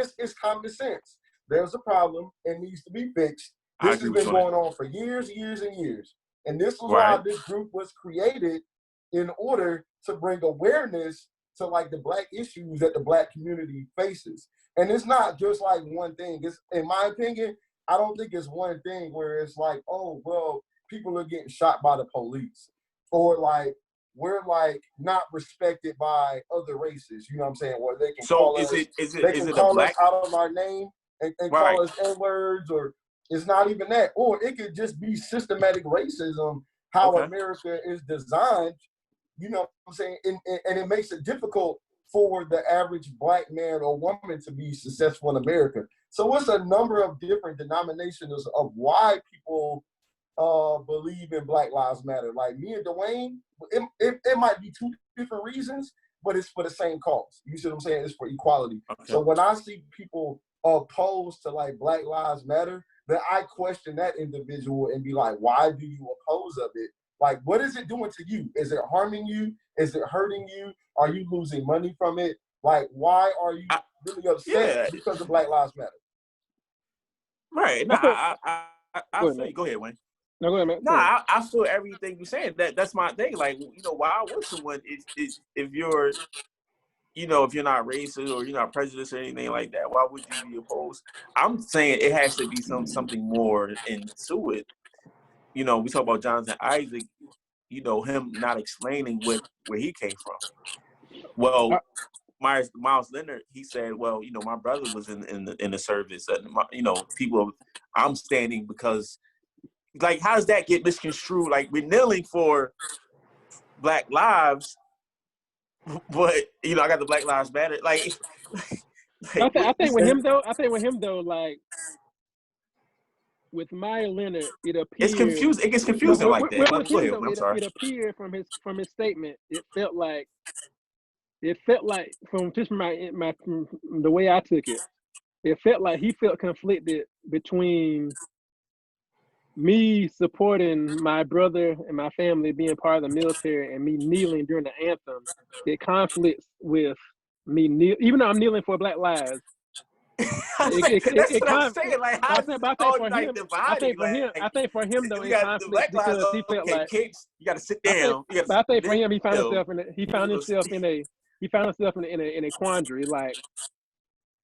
sense. There's a problem, it needs to be fixed. This has been going on for years, and years. And this is why this group was created, in order to bring awareness to like the Black issues that the Black community faces. And it's not just like one thing. It's, in my opinion, I don't think it's one thing where it's like, oh, well, people are getting shot by the police, or like we're like not respected by other races. You know what I'm saying? Where they can call us out of our name and call us N-words, or it's not even that. Or it could just be systematic racism, how America is designed. You know what I'm saying? And it makes it difficult for the average Black man or woman to be successful in America. So it's a number of different denominations of why people believe in Black Lives Matter. Like me and Dwayne, it might be two different reasons, but it's for the same cause. You see what I'm saying? It's for equality. Okay. So when I see people opposed to like Black Lives Matter, then I question that individual and be like, why do you oppose of it? Like, what is it doing to you? Is it harming you? Is it hurting you? Are you losing money from it? Like, why are you really upset because of Black Lives Matter? Right. No, I feel you. Go ahead, Wayne. No, go ahead, man. No, I feel everything you're saying. That's my thing. Like, why would someone, if you're, if you're not racist or you're not prejudiced or anything like that, why would you be opposed? I'm saying it has to be something more into it. We talk about Jonathan Isaac, him not explaining where he came from. Well, Miles Leonard, he said, well, my brother was in the service. People, I'm standing because, like, how does that get misconstrued? Like, we're kneeling for Black lives, but I got the Black Lives Matter. Like I think with him though, like with Maya Leonard, it appeared it's confused. It gets confusing like that. Go ahead. I'm sorry. It appeared from his statement. It felt like from just from the way I took it. It felt like he felt conflicted between me supporting my brother and my family being part of the military and me kneeling during the anthem. It conflicts with me even though I'm kneeling for Black lives, That's what I'm saying. Like, how is it all like dividing? I think for him though, we it's got conflict the black lives. because he felt like Capes, you got to sit down. But I think for him, he found himself in a quandary. Like,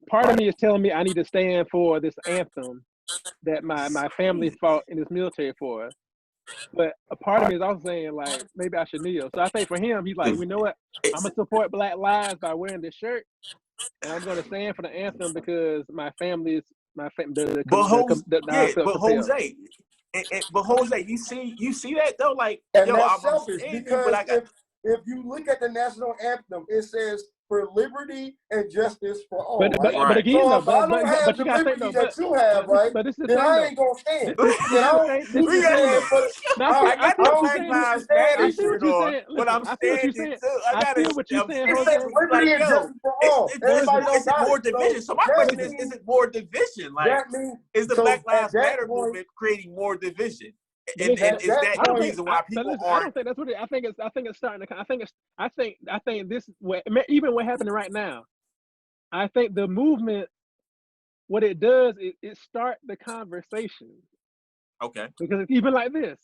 part of me is telling me I need to stand for this anthem that my family fought in this military for. But a part of me is also saying, like, maybe I should kneel. So I think for him, he's like, you know what? I'm going to support Black Lives by wearing this shirt. And I'm going to stand for the anthem because my family is, but Jose, you see that though? Like, and that's selfish because if you look at the national anthem, it says for liberty and justice for all. But again, so though, if I don't have the liberty that you have, right? But this is the then thing, I ain't gonna stand. I feel what you're saying. It says liberty and justice for all. Is it more division? So my question is it more division? Like, is the Black Lives Matter movement creating more division? And is that the reason why people aren't? I don't think that's what it. I think it's starting to. I think this even what happening right now. I think the movement, what it does, it start the conversation. Okay. Because it's even like this,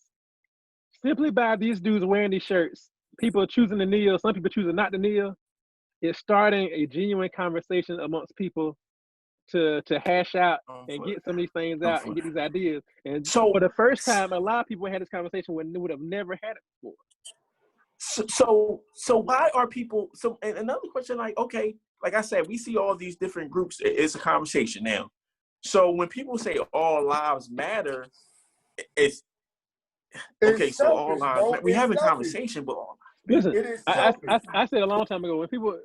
simply by these dudes wearing these shirts, people are choosing to kneel. Some people choosing not to kneel. It's starting a genuine conversation amongst people to hash out and get some of these things out and get these ideas. And so for the first time, a lot of people had this conversation when they would have never had it before. So why are people, and another question, like, okay, like I said, we see all these different groups. It's a conversation now. So when people say all lives matter, it's okay, so all lives matter. We have a conversation, but listen, I said a long time ago, when people,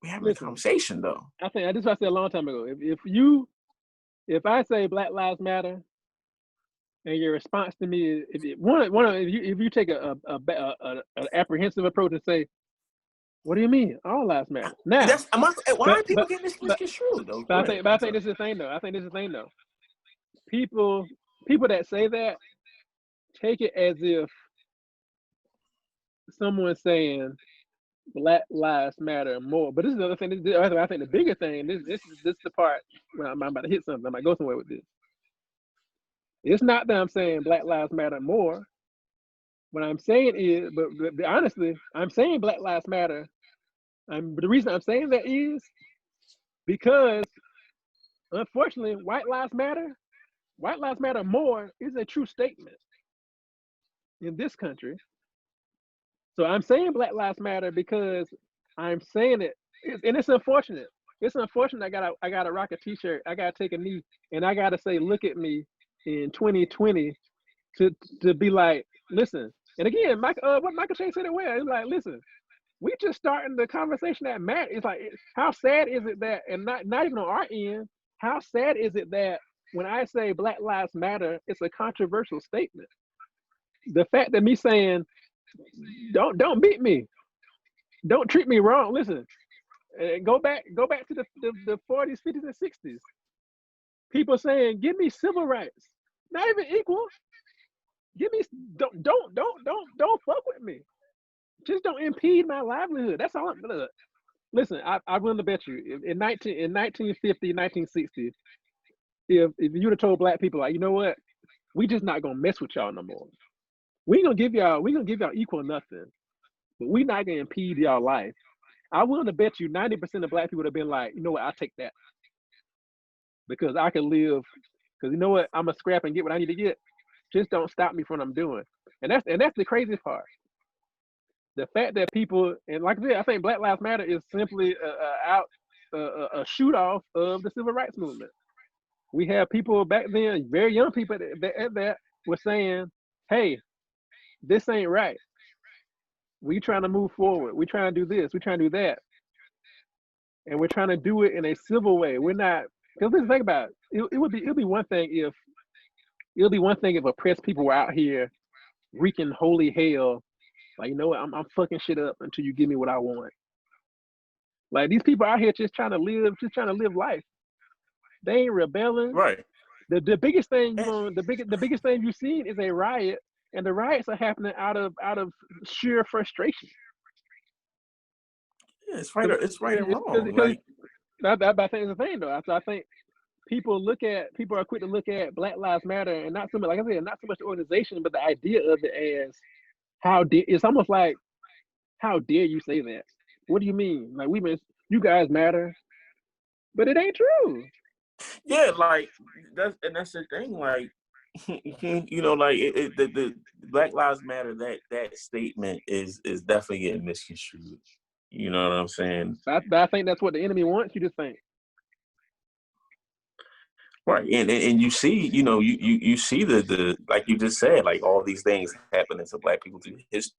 we have a conversation though. I think this is what I said a long time ago. If I say Black Lives Matter, and your response to me is if you take an apprehensive approach and say, "What do you mean all lives matter?" Now, why are people getting this misconstrued though? But I think this is the thing though. People that say that take it as if someone's saying Black Lives Matter more. But this is the other thing. I think the bigger thing. This is the part where I'm about to hit something. I might go somewhere with this. It's not that I'm saying Black Lives Matter more. What I'm saying is, but honestly, I'm saying Black Lives Matter. But the reason I'm saying that is because, unfortunately, White Lives Matter more is a true statement in this country. So I'm saying Black Lives Matter because I'm saying it, and it's unfortunate. It's unfortunate I gotta rock a t-shirt, I gotta take a knee, and I gotta say, look at me in 2020 to be like, listen. And again, what Michael Che said it well. It's like, listen, we just starting the conversation that matters. It's like, how sad is it that, and not even on our end, how sad is it that when I say Black Lives Matter, it's a controversial statement. The fact that me saying, don't beat me, don't treat me wrong. Listen, go back to the 40s, 50s, and 60s. People saying, give me civil rights, not even equal. Give me don't fuck with me. Just don't impede my livelihood. That's all. Listen, I'm willing to bet you in 1950, 1960, if you'd have told Black people, like, you know what, we just not gonna mess with y'all no more. We gonna give y'all equal nothing, but we not gonna impede y'all life. I'm willing to bet you 90% of Black people would have been like, you know what, I'll take that because I can live. Because you know what, I'm gonna scrap and get what I need to get. Just don't stop me from what I'm doing. And that's the craziest part. The fact that people, and like I said, I think Black Lives Matter is simply a shoot off of the civil rights movement. We have people back then, very young people that were saying, hey, this ain't right. We trying to move forward. We trying to do this. We trying to do that. And we're trying to do it in a civil way. We're not, because let's think about it. It'll be one thing if oppressed people were out here wreaking holy hell. Like, you know what, I'm fucking shit up until you give me what I want. Like, these people out here just trying to live life. They ain't rebelling. Right. The biggest thing the biggest thing you've seen is a riot, and the riots are happening out of sheer frustration. Yeah, it's right and wrong. I think it's the thing though. I think people are quick to look at Black Lives Matter and not so much, like I said, not so much the organization, but the idea of it as it's almost like, how dare you say that? What do you mean? Like you guys matter, but it ain't true. Yeah, like that's the thing. Like you know, like the Black Lives Matter, that statement is definitely getting misconstrued. You know what I'm saying? But I think that's what the enemy wants you to think. Right, and you see, you know, you see the like you just said, like all these things happening to Black people through history.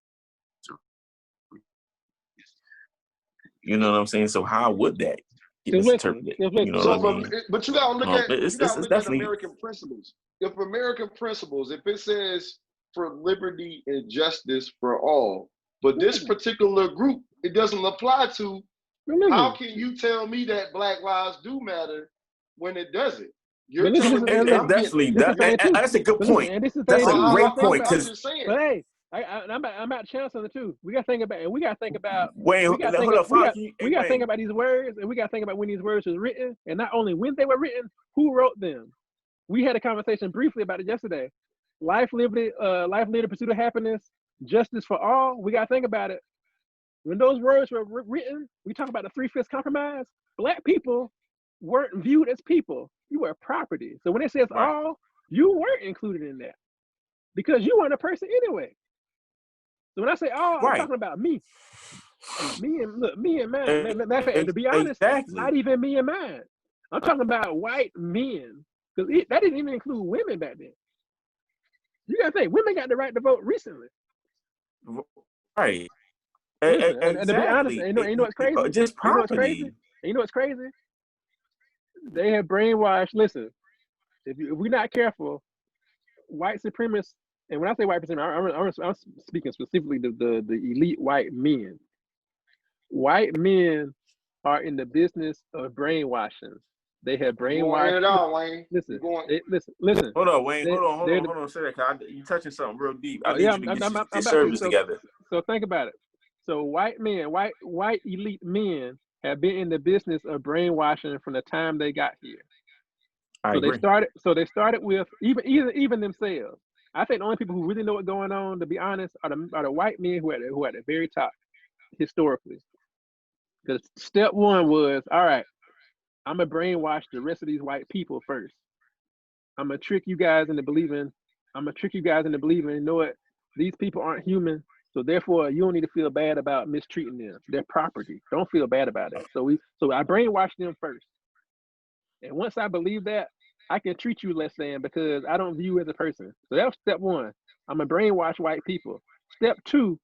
You know what I'm saying? So how would that get misinterpreted? You know what I mean? But you gotta look at it's definitely American principles. If it says for liberty and justice for all, but this particular group it doesn't apply to, how can you tell me that Black lives do matter when it doesn't? You're telling me that's a good point. That's a great point. But hey, I'm about to challenge something too. We gotta think about think about these words, and we gotta think about when these words was written, and not only when they were written, who wrote them. We had a conversation briefly about it yesterday. Life, liberty, pursuit of happiness, justice for all. We gotta think about it. When those words were written, we talk about the 3/5 compromise. Black people weren't viewed as people. You were property. So when it says all, you weren't included in that because you weren't a person anyway. So when I say all, I'm talking about me. Me and mine. To be honest, not even me and mine. I'm talking about white men, because that didn't even include women back then. You gotta think, women got the right to vote recently. Right. Listen, and to be honest, you know what's crazy? Just property. You know what's crazy? They have brainwashed. Listen, if we're not careful, white supremacists, and when I say white supremacists, I'm speaking specifically the elite white men. White men are in the business of brainwashing. They have brainwashed. Listen. Hold on, Wayne. Hold on. Say that, you're touching something real deep. I need you to get your service together. So think about it. So white men, white elite men have been in the business of brainwashing from the time they got here. They started with even themselves. I think the only people who really know what's going on, to be honest, are the white men who are at the very top historically. Because step one was, all right, I'm gonna brainwash the rest of these white people first. I'm gonna trick you guys into believing. You know what? These people aren't human. So therefore, you don't need to feel bad about mistreating them. They're property. Don't feel bad about it. So I brainwashed them first. And once I believe that, I can treat you less than because I don't view you as a person. So that was step one. I'm gonna brainwash white people. Step two,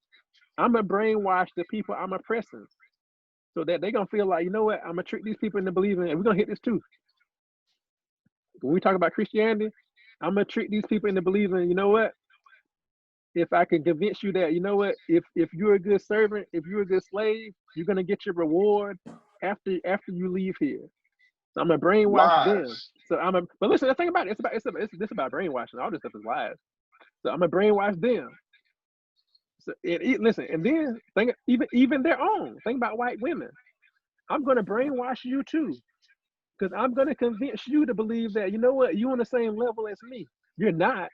I'm gonna brainwash the people I'm oppressing. So that they're gonna feel like, you know what, I'm gonna trick these people into believing, and we're gonna hit this too. When we talk about Christianity, I'm gonna trick these people into believing, you know what? If I can convince you that, you know what, if you're a good servant, if you're a good slave, you're gonna get your reward after you leave here. So I'm gonna brainwash them. So but listen, the thing about it, it's about brainwashing. All this stuff is lies. So I'm gonna brainwash them. So listen, and then think even their own. Think about white women. I'm gonna brainwash you too, because I'm gonna convince you to believe that, you know what, you on the same level as me. You're not.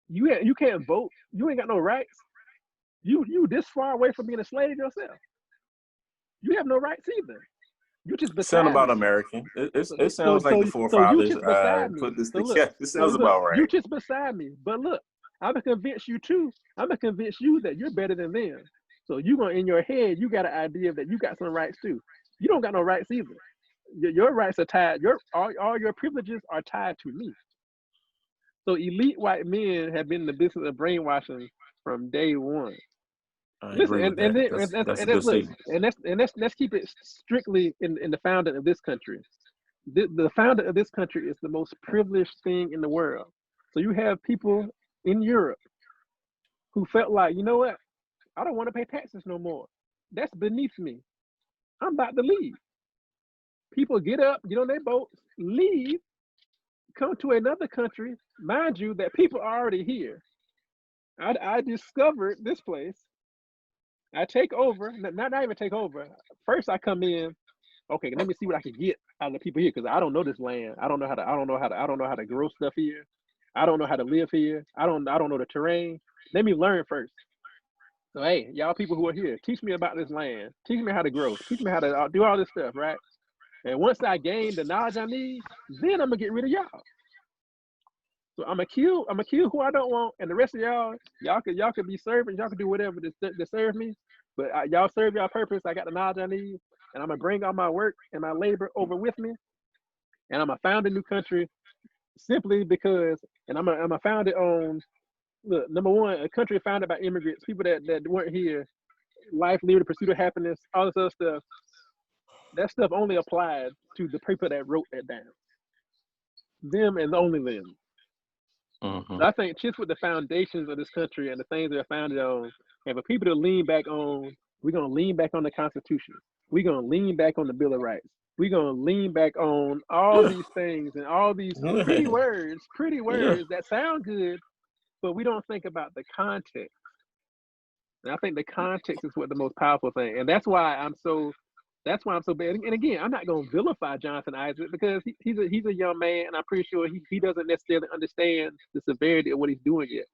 You can't vote. You ain't got no rights. You this far away from being a slave yourself. You have no rights either. You just beside about me. American. It sounds like the forefathers put this together. It sounds about right. You just beside me. But look, I'm gonna convince you too. I'm gonna convince you that you're better than them. So you gonna, in your head, you got an idea that you got some rights too. You don't got no rights either. Your rights are tied. All your privileges are tied to me. So elite white men have been in the business of brainwashing from day one. Listen, let's keep it strictly in the founder of this country. The founder of this country is the most privileged thing in the world. So you have people in Europe who felt like, you know what, I don't want to pay taxes no more. That's beneath me. I'm about to leave. People get up, get on their boats, leave, come to another country. Mind you, that people are already here. I discovered this place. I take over, not even take over. First I come in okay, let me see what I can get out of the people here, because I don't know this land. I don't know how to grow stuff here. I don't know how to live here. I don't know the terrain. Let me learn first. So hey, y'all people who are here, teach me about this land. Teach me how to grow. Teach me how to do all this stuff, right? And once I gain the knowledge I need, then I'm gonna get rid of y'all. So I'm gonna kill who I don't want, and the rest of y'all could be servants. Y'all can do whatever to serve me, but y'all serve y'all purpose. I got the knowledge I need, and I'm gonna bring all my work and my labor over with me, and I'm gonna found a new country simply because, and I'm gonna found it on. Look, number one, a country founded by immigrants, people that weren't here, life, liberty, pursuit of happiness, all this other stuff. That stuff only applies to the people that wrote that down. Them and only them. Mm-hmm. So I think just with the foundations of this country and the things they're founded on, and for people to lean back on, we're gonna lean back on the Constitution. We're gonna lean back on the Bill of Rights. We're gonna lean back on all these things and all these pretty words that sound good, but we don't think about the context. And I think the context is what the most powerful thing. And that's why I'm so bad. And again, I'm not going to vilify Jonathan Isaac, because he's a young man, and I'm pretty sure he doesn't necessarily understand the severity of what he's doing yet.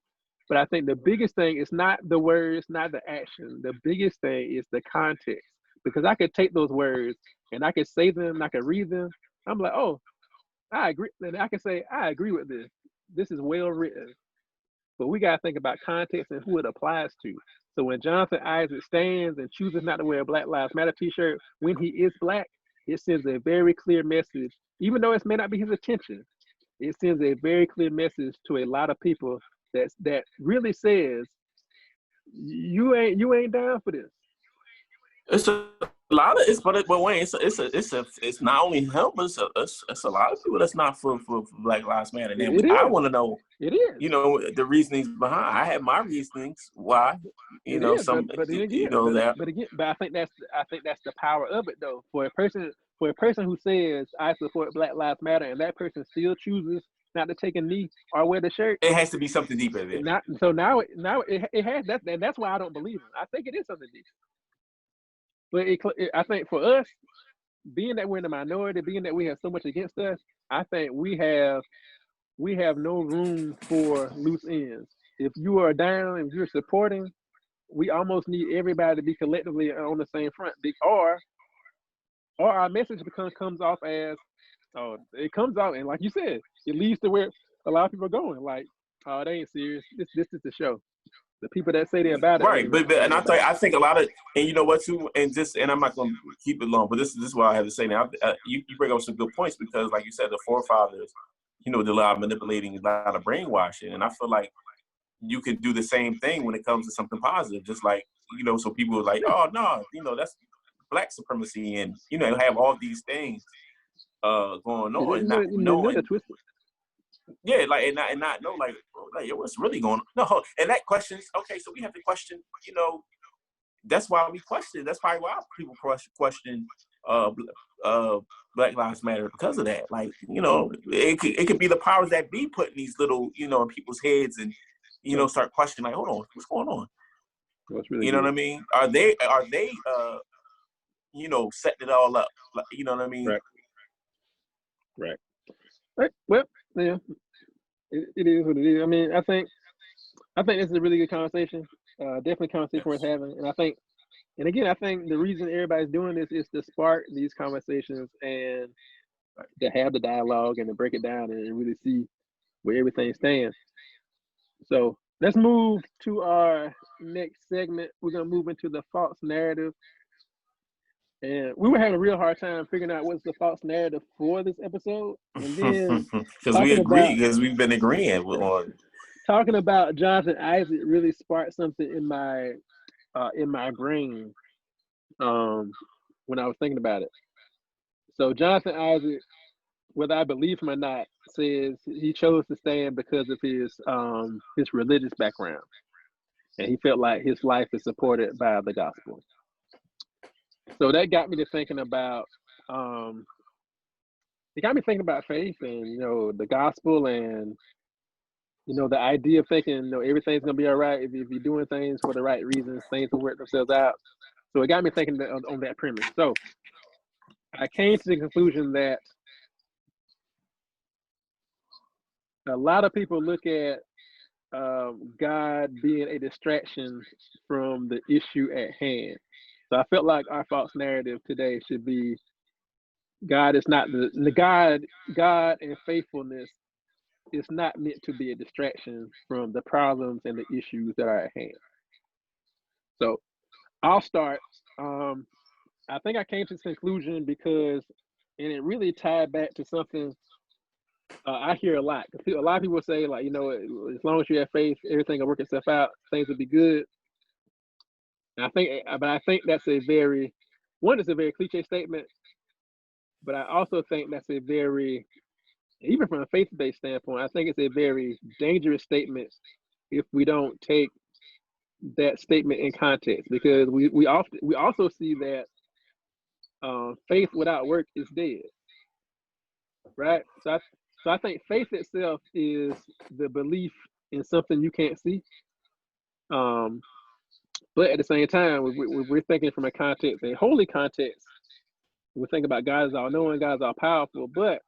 But I think the biggest thing is not the words, not the action. The biggest thing is the context. Because I could take those words and I could say them, and I could read them. I'm like, oh, I agree. And I can say, I agree with this. This is well written. But we got to think about context and who it applies to. So when Jonathan Isaac stands and chooses not to wear a Black Lives Matter t-shirt when he is Black, it sends a very clear message. Even though it may not be his intention, it sends a very clear message to a lot of people that really says, you ain't down for this. It's a lot of but Wayne, it's not only him, but it's a lot of people that's not for Black Lives Matter. And I want to know, it is, you know, the reasonings behind. I have my reasonings why, you know, some, but again, you know that. But I think that's the power of it, though. For a person who says I support Black Lives Matter, and that person still chooses not to take a knee or wear the shirt, it has to be something deeper there. Now it has that, and that's why I don't believe him. I think it is something deep. But I think for us, being that we're in the minority, being that we have so much against us, I think we have no room for loose ends. If you are down and you're supporting, we almost need everybody to be collectively on the same front. Or our message comes off as, it comes out, and like you said, it leads to where a lot of people are going. Like, oh, they ain't serious. This is the show. The people that say they're about it, right? But and I think a lot of, and you know what too, and I'm not going to keep it long, but this is what I have to say now. You bring up some good points, because, like you said, the forefathers, you know, did a lot of manipulating, a lot of brainwashing, and I feel like you could do the same thing when it comes to something positive, just like, you know, so people are like, oh no, you know, that's Black supremacy, and you know, have all these things going on, and not knowing. Yeah, like and not know like what's really going on. No, and that questions. Okay, so we have to question. You know, that's why we question. That's probably why people question Black Lives Matter, because of that. Like, you know, it could be the powers that be putting these little, you know, in people's heads, and you know, start questioning like, hold on, what's going on? Really you know what I mean? Are they you know, setting it all up? You know what I mean? Right. Well, yeah, it is what it is. I mean, I think this is a really good conversation. Definitely a conversation worth having. And I think the reason everybody's doing this is to spark these conversations and to have the dialogue and to break it down and really see where everything stands. So let's move to our next segment. We're gonna move into the false narrative. And we were having a real hard time figuring out what's the false narrative for this episode. And then because we agree, because we've been agreeing on talking about Jonathan Isaac really sparked something in my brain when I was thinking about it. So Jonathan Isaac, whether I believe him or not, says he chose to stand because of his religious background, and he felt like his life is supported by the gospel. So that got me to thinking about faith and, you know, the gospel, and, you know, the idea of thinking, you know, everything's gonna be all right if you're doing things for the right reasons, things will work themselves out. So it got me thinking on that premise. So I came to the conclusion that a lot of people look at God being a distraction from the issue at hand. So I felt like our false narrative today should be God is not the God and faithfulness is not meant to be a distraction from the problems and the issues that are at hand. So I'll start. I think I came to this conclusion because, and it really tied back to something I hear a lot. A lot of people say, like, as long as you have faith, everything will work itself out. Things will be good. And I think that's it's a very cliche statement, but I also think that's a very, even from a faith-based standpoint, I think it's a very dangerous statement if we don't take that statement in context, because we also see that faith without work is dead, right? So I think faith itself is the belief in something you can't see. But at the same time, we're thinking from a holy context. We think about God as all-knowing, God is all-powerful, but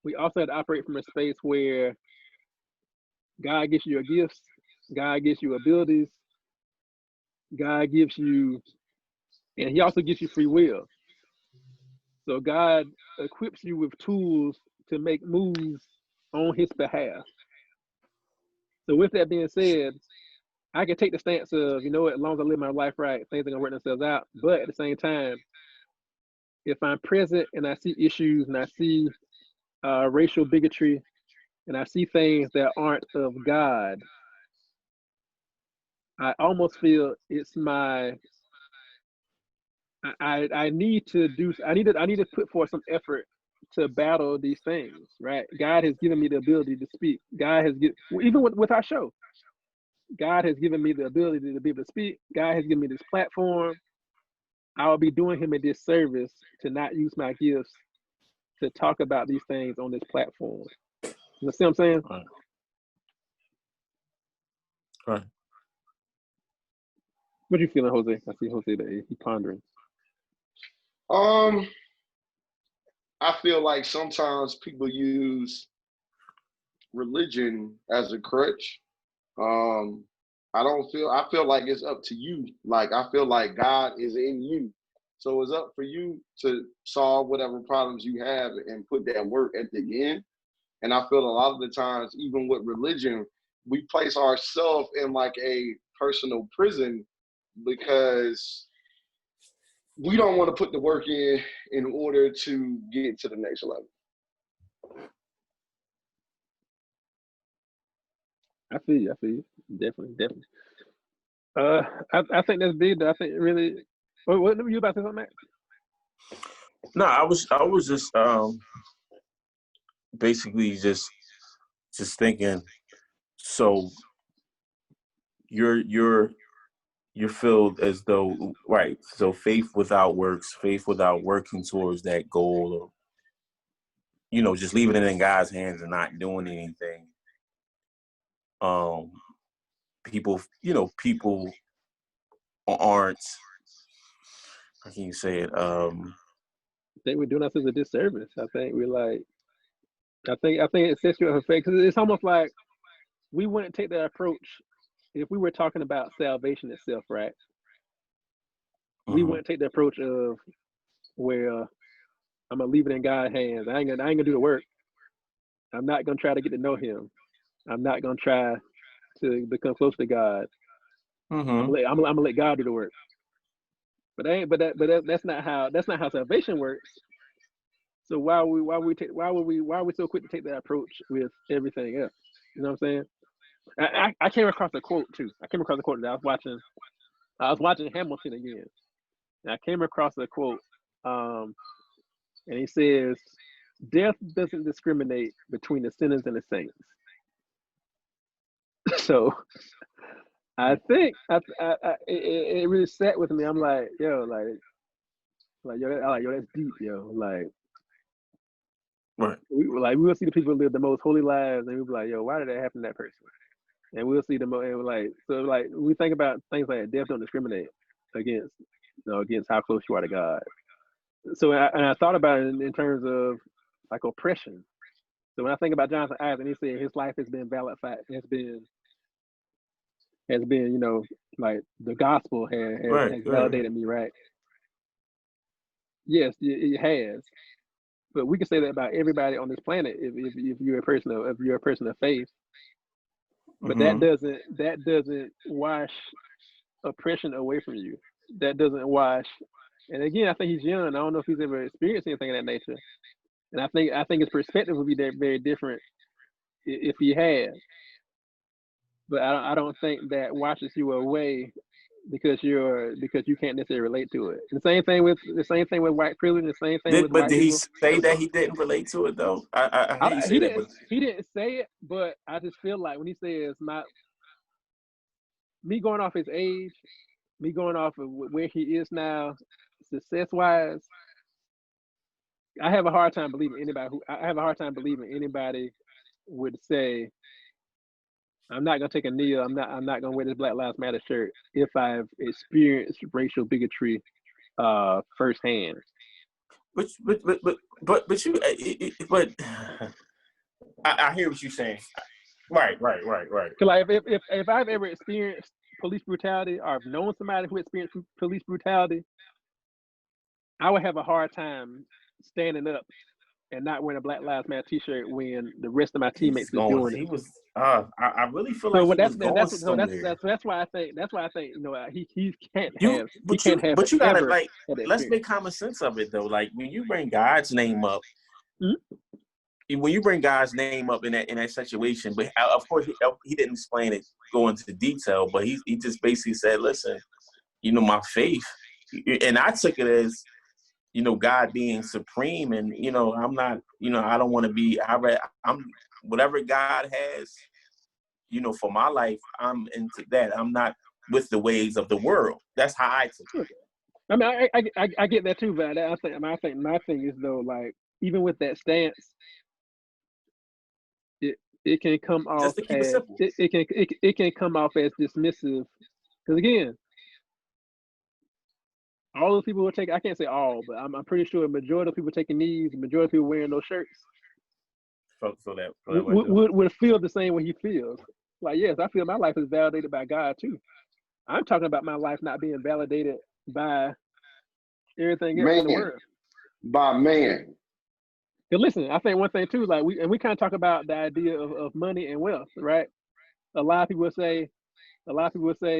we also have to operate from a space where God gives you your gifts, God gives you abilities, God gives you, and He also gives you free will. So God equips you with tools to make moves on His behalf. So with that being said, I can take the stance of, as long as I live my life right, things are gonna work themselves out. But at the same time, if I'm present and I see issues and I see racial bigotry and I see things that aren't of God, I almost feel it's my I need to put forth some effort to battle these things, right? God has given me the ability to speak. God has given, even with our show, God has given me the ability to be able to speak. God has given me this platform. I will be doing Him a disservice to not use my gifts to talk about these things on this platform. You see what I'm saying? Right. What are you feeling, Jose? I see Jose there. He's pondering. I feel like sometimes people use religion as a crutch. I feel like it's up to you. Like, I feel like God is in you. So it's up for you to solve whatever problems you have and put that work at the end. And I feel a lot of the times, even with religion, we place ourselves in like a personal prison because we don't want to put the work in order to get to the next level. I feel you. Definitely. I think that's big. I think really. What were you about to say something, Matt? No, I was just basically just thinking. So you're feel as though, right? So faith without working towards that goal of, just leaving it in God's hands and not doing anything. People aren't. How can you say it? I think we're doing ourselves a disservice. I think it sets you up for faith, because it's almost like we wouldn't take that approach if we were talking about salvation itself, right? Mm-hmm. We wouldn't take the approach of, well, I'm gonna leave it in God's hands. I ain't gonna do the work. I'm not gonna try to get to know Him. I'm not gonna try to become close to God. Mm-hmm. I'm gonna let God do the work. But that's not how salvation works. So why are we so quick to take that approach with everything else? You know what I'm saying? I came across a quote too. I came across a quote that I was watching Hamilton again. And I came across a quote, and he says, "Death doesn't discriminate between the sinners and the saints." So I think it really sat with me. I'm like, yo, that's deep, yo. Like, right. We will see the people live the most holy lives, and we'll be like, yo, why did that happen to that person? And we'll see them, and we think about things like that. Death don't discriminate against how close you are to God. So I thought about it in terms of like oppression. So when I think about Jonathan Ives, and he said his life has been validated, has been, you know, like the gospel has validated me, right? Yes, it has. But we can say that about everybody on this planet if you're a person of faith. But that doesn't wash oppression away from you. That doesn't wash. And again, I think he's young. I don't know if he's ever experienced anything of that nature. And I think his perspective would be very different if he had. But I don't think that washes you away because you can't necessarily relate to it. The same thing with white privilege. The same thing with white people. But did he say that he didn't relate to it though? I hear you say that. But he didn't say it. But I just feel like when he says me going off his age, me going off of where he is now, success wise, I have a hard time believing anybody would say, I'm not gonna take a knee. I'm not gonna wear this Black Lives Matter shirt if I've experienced racial bigotry firsthand. But I hear what you're saying. Right. Like if I've ever experienced police brutality or I've known somebody who experienced police brutality, I would have a hard time standing up and not wearing a Black Lives Matter T-shirt when the rest of my teammates were doing it. He was. I really feel like he was going somewhere. That's why I think. You know, he can't have. But you gotta like. Let's make common sense of it though. Like when you bring God's name up. Mm-hmm. When you bring God's name up in that situation, but of course he didn't explain it, go into the detail, but he just basically said, "Listen, you know, my faith," and I took it as, you know, God being supreme, and you know, I'm not, you know, I don't want to be. I'm whatever God has, you know, for my life. I'm into that. I'm not with the ways of the world. That's how I took it. I mean, I get that too, but I think my thing is though, like even with that stance, it can come off just to keep it simple. It can come off as dismissive, because again, all those people will take. I can't say all, but I'm pretty sure a majority of people taking knees, the majority of people wearing those shirts, would feel the same way he feels. Like, yes, I feel my life is validated by God too. I'm talking about my life not being validated by everything else in the world. By man. Because listen, I think one thing too, like we kind of talk about the idea of money and wealth, right? A lot of people say,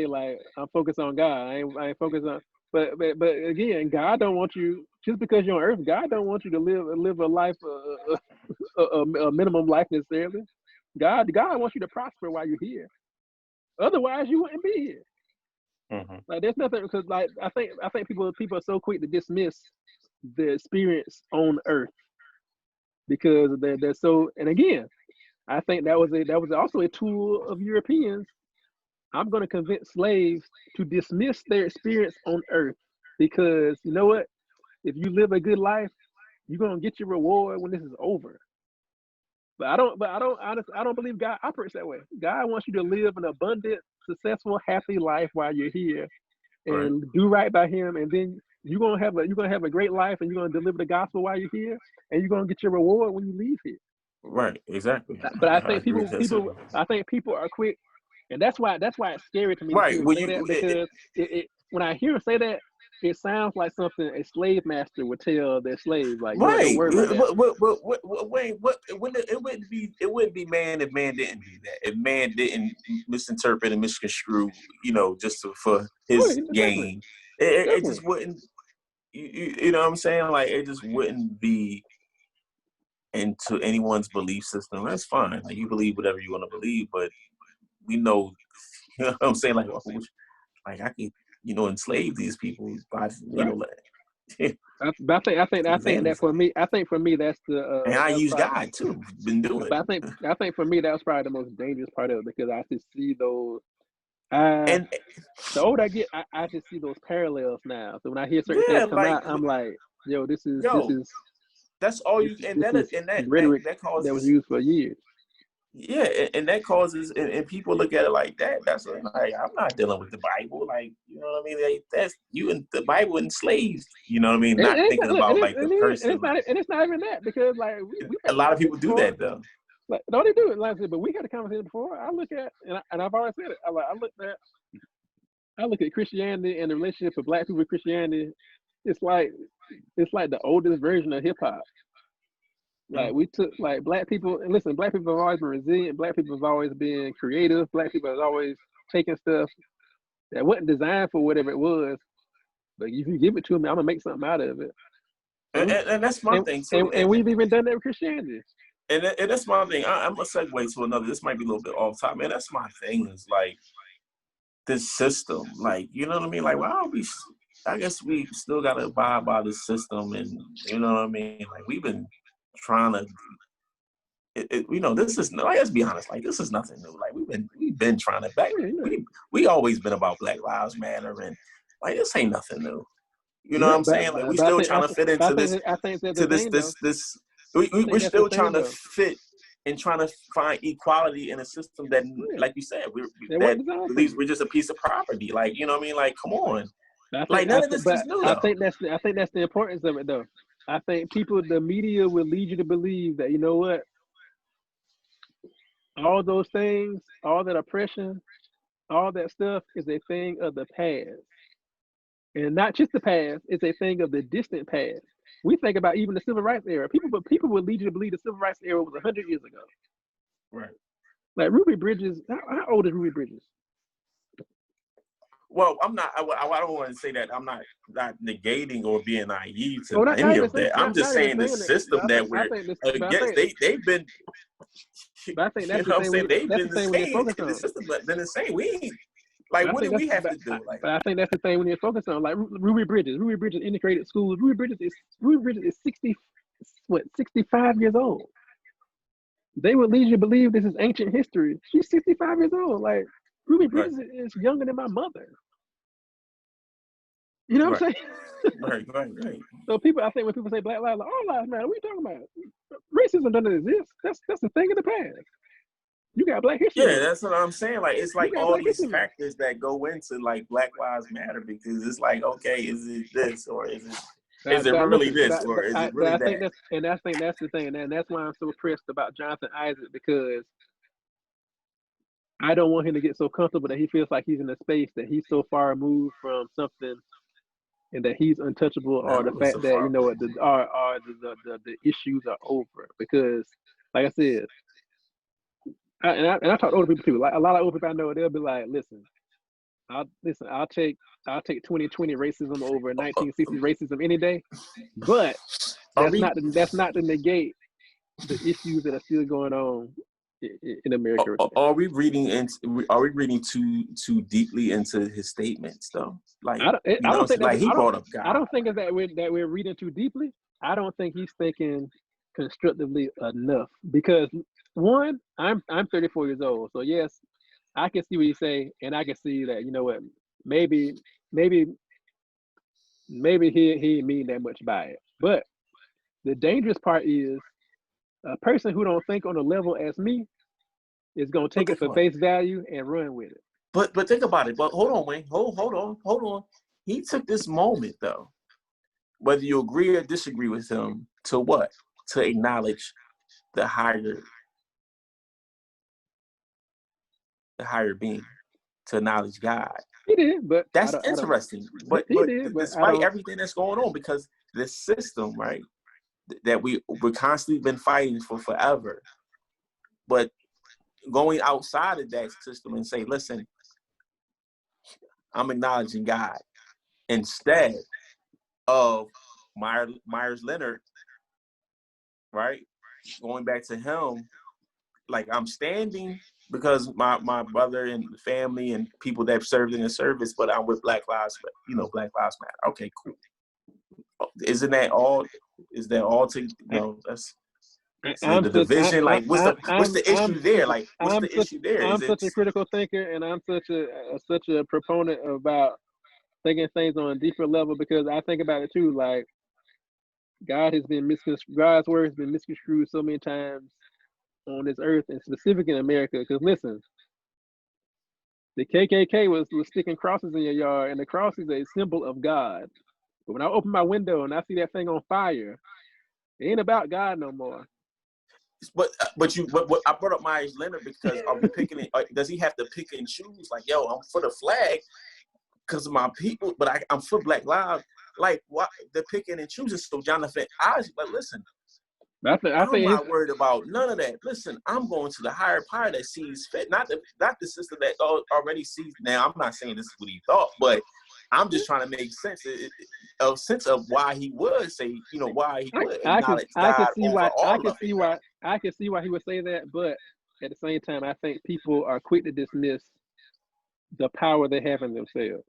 like, I'm focused on God. I ain't focused on. But again, God don't want you, just because you're on earth, God don't want you to live a life, a minimum life necessarily. God wants you to prosper while you're here. Otherwise, you wouldn't be here. Mm-hmm. Like there's nothing, because like I think people are so quick to dismiss the experience on earth because they're so. And again, I think that was also a tool of Europeans. I'm going to convince slaves to dismiss their experience on earth, because you know what? If you live a good life, you're going to get your reward when this is over. But I don't believe God operates that way. God wants you to live an abundant, successful, happy life while you're here, and do right by Him, and then you're gonna have a great life, and you're gonna deliver the gospel while you're here, and you're gonna get your reward when you leave here. Right, exactly. But I think people are quick, and that's why it's scary to me. Right, to say that, because when I hear him say that, it sounds like something a slave master would tell their slaves, like, right. Don't worry about that. It wouldn't be man if man didn't do that. If man didn't misinterpret and misconstrue, you know, just for his gain, it just wouldn't. You know what I'm saying? Like, it just wouldn't be into anyone's belief system. That's fine. Like, you believe whatever you want to believe, but we know, you know what I'm saying? Like I can, you know, enslave these people by, you know, But I think that for me, that's the. And I use God too. Been doing. But I think for me that was probably the most dangerous part of it, because I just see those. And the older I get, I just see those parallels now. So when I hear certain things come out, I'm like, yo, this is. That's all you. And that rhetoric that was used for years. Yeah, and that causes, and people look at it like that. That's like, I'm not dealing with the Bible. Like, you know what I mean? Like, that's you and the Bible enslaved. You know what I mean? Not thinking about like the person. And it's not even that, because like we a lot of people do that though. Like, don't they do it? Like I said, but we had a conversation before. I look at, and I've already said it. I look at Christianity and the relationship of Black people with Christianity. It's like the oldest version of hip hop. Like we took like Black people, and listen, Black people have always been resilient. Black people have always been creative. Black people have always taken stuff that wasn't designed for whatever it was. But if you give it to me, I'm gonna make something out of it. And that's my thing too. And we've even done that with Christianity. And that's my thing. I'm gonna segue to another. This might be a little bit off top, man. That's my thing. Is like this system, like, you know what I mean? Like, why are we? I guess we still gotta abide by this system, and you know what I mean? Like, we've been trying to. You know, this is, like, let's be honest, like, this is nothing new. Like, we've been trying to we always been about Black Lives Matter, and like, this ain't nothing new. You know what I'm saying? Like, we still trying to fit into this. We're still trying to fit and trying to find equality in a system that, like you said, that believes we're just a piece of property. Like, you know what I mean? Like, come on. Like, none of this is new, though. I think that's the importance of it, though. I think the media will lead you to believe that, you know what? All those things, all that oppression, all that stuff is a thing of the past. And not just the past, it's a thing of the distant past. We think about even the civil rights era. People will lead you to believe the civil rights era was 100 years ago. Right. Like Ruby Bridges, how old is Ruby Bridges? Well, I'm not. I don't want to say that. I'm not negating or being naive to any of that. I'm just saying the system that we're against. They've been. But I think that's the thing. They've been the thing insane. The system has been insane. We ain't. Like, what do we have to do? Like, but I think that's the thing we need to focus on. Like Ruby Bridges integrated schools. Ruby Bridges is 65 years old. They would lead you to believe this is ancient history. She's 65 years old. Like, Ruby Bridges is younger than my mother. You know what I'm saying? Right. So I think when people say Black lives, like, all lives matter. What are you talking about? Racism doesn't exist. That's the thing of the past. You got Black history. Yeah, that's what I'm saying. Like, it's like all these factors that go into like Black Lives Matter, because it's like, okay, is it this or is it really this or is it really that? I think that's the thing, and that's why I'm so pressed about Jonathan Isaac, because I don't want him to get so comfortable that he feels like he's in a space that he's so far removed from something, and that he's untouchable, or the fact that, you know, the issues are over. Because, like I said, I talk to older people too. Like, a lot of older people I know, they'll be like, I'll take 2020 racism over 1960s racism any day, but that's not to negate the issues that are still going on in America. Are we reading too deeply into his statements though? Like, he brought up God. I don't think that we're reading too deeply. I don't think he's thinking constructively enough, because one, I'm 34 years old, so yes, I can see what you say, and I can see that, you know what, maybe he didn't mean that much by it. But the dangerous part is a person who don't think on the level as me is gonna take it for face value and run with it. But think about it. But hold on, Wayne. Hold on. He took this moment though, whether you agree or disagree with him, to what? To acknowledge the higher being, to acknowledge God. He did, but that's interesting. But despite everything that's going on, because the system, right, that we're constantly been fighting for forever, but going outside of that system and say, listen, I'm acknowledging God, instead of Myers Leonard, right, going back to him, like, I'm standing because my brother and family and people that served in the service, but I'm with Black Lives Matter. Okay, cool. Isn't that all? Is that all to, you know, that's the division? Like, what's the issue there? Like, what's the issue there? I'm such a critical thinker, and I'm such a proponent about thinking things on a deeper level, because I think about it too. Like, God's word has been misconstrued so many times on this earth, and specifically in America. Because listen, the KKK was sticking crosses in your yard, and the cross is a symbol of God. But when I open my window and I see that thing on fire, it ain't about God no more. But I brought up Myers Leonard because are we picking it? Does he have to pick and choose? Like, yo, I'm for the flag because of my people, but I'm for Black Lives. Like, what? They're picking and choosing. So Jonathan Isaac, but listen, I'm not worried about none of that. Listen, I'm going to the higher power that sees fit, not the system that already sees. Now, I'm not saying this is what he thought, but I'm just trying to make sense of why he would say, why he would acknowledge God over all of it. I can see why he would say that, but at the same time, I think people are quick to dismiss the power they have in themselves.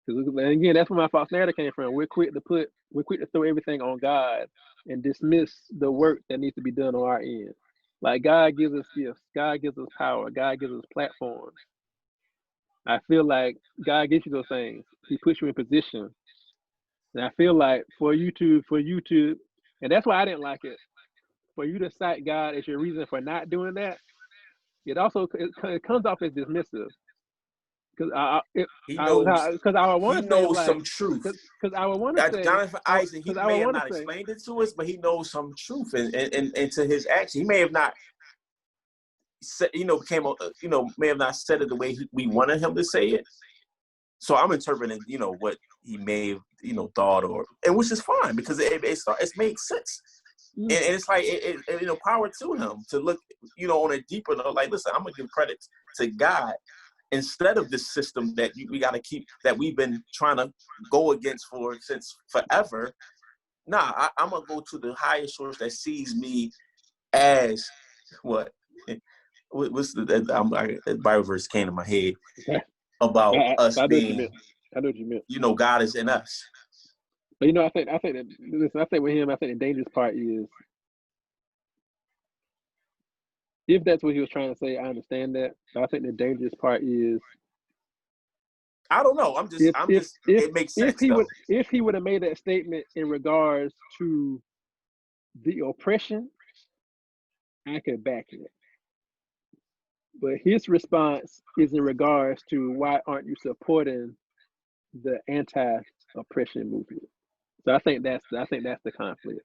And again, that's where my false narrative came from. We're quick to throw everything on God and dismiss the work that needs to be done on our end. Like, God gives us gifts, God gives us power, God gives us platforms. I feel like God gives you those things. He puts you in position. And I feel like for you to, and that's why I didn't like it, for you to cite God as your reason for not doing that, it comes off as dismissive. Because I want to say some truth. Because I would want to say Jonathan Isaac, he may have not explained it to us, but he knows some truth into his action. He may have not said, may have not said it the way we wanted him to say it. So I'm interpreting, what he may have, thought, and which is fine because it makes sense. And it's like, power to him to look, on a deeper note. Like, listen, I'm gonna give credit to God instead of this system that we got to keep, that we've been trying to go against since forever. Nah, I'm gonna go to the highest source that sees me as what? What's the Bible verse came to my head about us being? I know what you meant. God is in us. But I think that, listen, I think with him, I think the dangerous part is, if that's what he was trying to say, I understand that. But I think the dangerous part is, I don't know. It makes sense. If he would have made that statement in regards to the oppression, I could back it. But his response is in regards to, why aren't you supporting the anti-oppression movement? So I think that's the conflict.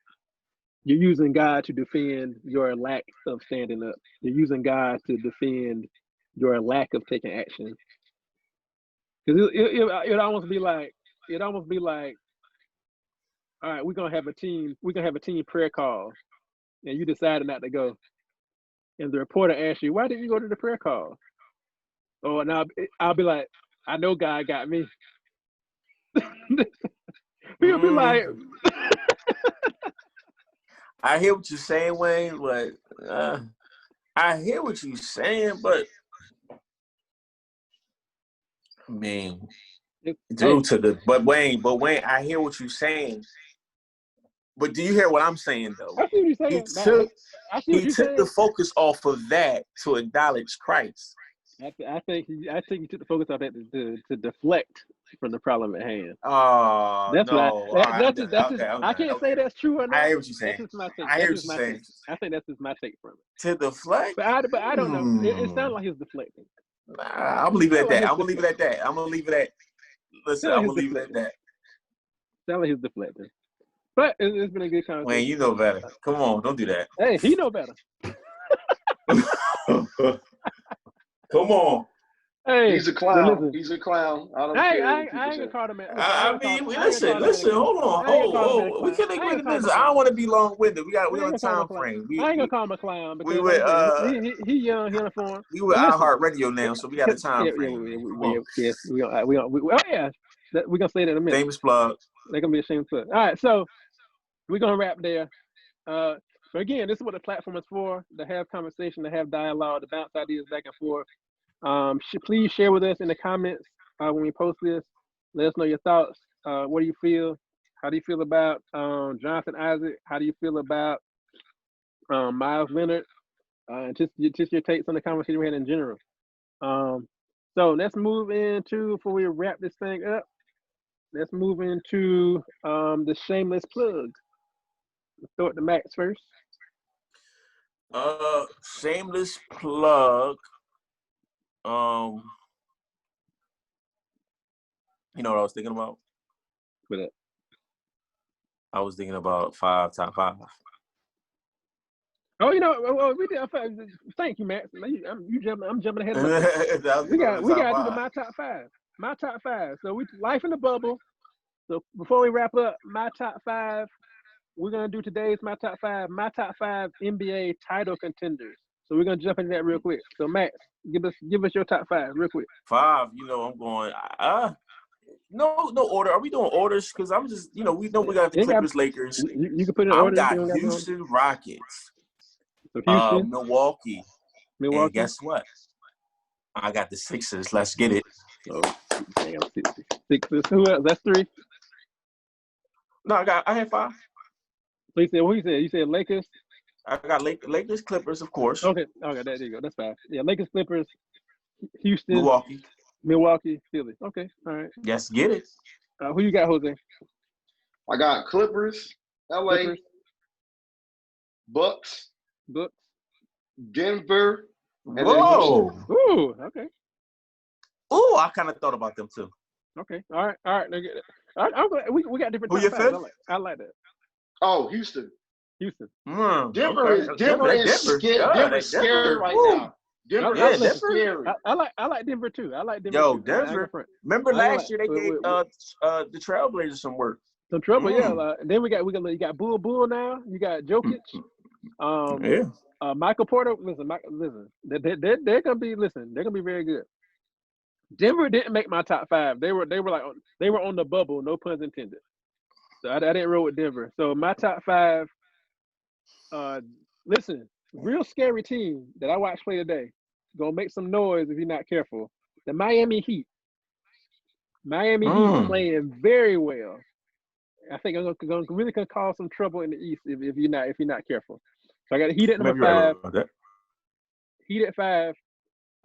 You're using God to defend your lack of standing up. You're using God to defend your lack of taking action. Because it almost be like, all right, we're gonna have a team prayer call, and you decided not to go, and the reporter asks you, why didn't you go to the prayer call? Oh, and I'll be like, I know God got me. People be like, I hear what you're saying, Wayne, but I hear what you're saying, but I mean, but Wayne, I hear what you're saying. But do you hear what I'm saying though? I see what you're saying. He took the focus off of that to acknowledge Christ. I think he took the focus off that to deflect from the problem at hand. Oh, that's no. I can't say that's true or not. I hear what you're saying. That's just my take. I hear what you're saying. I think that's just my take from it. To deflect? But I don't know. It sounds like he's deflecting. Nah, I'm gonna leave it at that. I'm gonna leave it at that. I'm gonna leave it at. Listen, I'm gonna leave it at that. Sounds like he's deflecting. But it's been a good conversation. Wayne, you know better. Come on, don't do that. Hey, he know better. Come on. Hey, he's a clown. He's a clown. I ain't gonna call him. Listen. Hold on. We can agree to this. I don't want to be long-winded. We on a time frame. I ain't gonna call him a clown because he young, he informed. We with iHeartRadio now, so we got a time frame. Yes, we we're gonna say that in a minute. Shameless plug. They're gonna be a shameless plug. All right, so we're gonna wrap there. But again, this is what the platform is for: to have conversation, to have dialogue, to bounce ideas back and forth. Please share with us in the comments when we post this. Let us know your thoughts. What do you feel? How do you feel about Jonathan Isaac? How do you feel about Myles Leonard? And just your takes on the conversation we had in general. So let's move into, before we wrap this thing up, let's move into the shameless plug. Let's throw it to Max first. Shameless plug. You know what I was thinking about? What up? I was thinking about top five. Oh, well, we did. Thank you, Matt. I'm jumping ahead of myself. we got to do my top five. My top five. So life in the bubble. So before we wrap up, my top five. We're gonna do today's my top five. My top five NBA title contenders. So we're gonna jump into that real quick. So Matt, give us your top five real quick. Five. I'm going. No order. Are we doing orders? Because I'm just, we know we got the Clippers, Lakers. You can put in order. I got Houston Rockets. So Houston, Milwaukee. Milwaukee. And guess what? I got the Sixers. Let's get it. Oh, damn, Sixers. Who else? That's three. No, I had five. So you said what you said? You said Lakers. I got Lakers, Clippers, of course. Okay, there you go. That's fine. Yeah, Lakers, Clippers, Houston, Milwaukee, Philly. Okay, all right. Yes, get it. Who you got, Jose? I got Clippers, LA, Bucks, Denver. Whoa. Ooh, okay. Ooh, I kind of thought about them too. Okay, all right. We got different. Who your fifth? I like that. Oh, Houston. Denver is scared right now. Denver is scary. I like Denver too. I like Denver. Yo, Denver. Remember last year they gave the Trailblazers some work. Some trouble, yeah. Then you got Bull now. You got Jokic. Michael Porter. Listen. They're gonna be very good. Denver didn't make my top five. They were on the bubble. No puns intended. So I didn't roll with Denver. So my top five. Listen, real scary team that I watched play today. Gonna make some noise if you're not careful. The Miami Heat. Heat playing very well. I think I'm gonna really cause some trouble in the East if you're not careful. So I got the Heat at number five. Heat at five.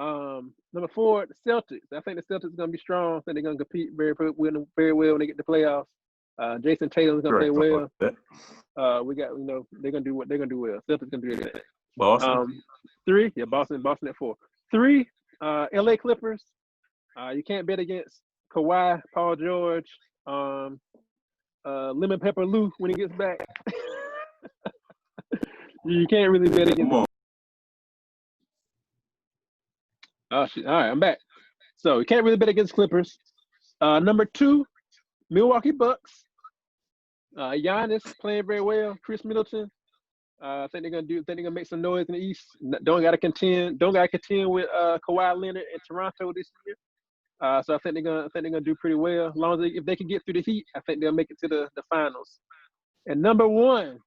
Number four, the Celtics. I think the Celtics are gonna be strong. I think they're gonna compete very well when they get to the playoffs. Jason Tatum's gonna play well. We got, they're gonna do what they're gonna do well. Celtics gonna do anything. Boston. Three, Boston at four. Three, LA Clippers. You can't bet against Kawhi, Paul George, Lemon Pepper Lou when he gets back. You can't really bet against him. Oh shit! All right, I'm back. So you can't really bet against Clippers. Number two, Milwaukee Bucks. Giannis playing very well. Chris Middleton. I think they're gonna make some noise in the East. Don't gotta contend with Kawhi Leonard in Toronto this year. So I think they're gonna do pretty well. As long as if they can get through the Heat, I think they'll make it to the finals. And number one,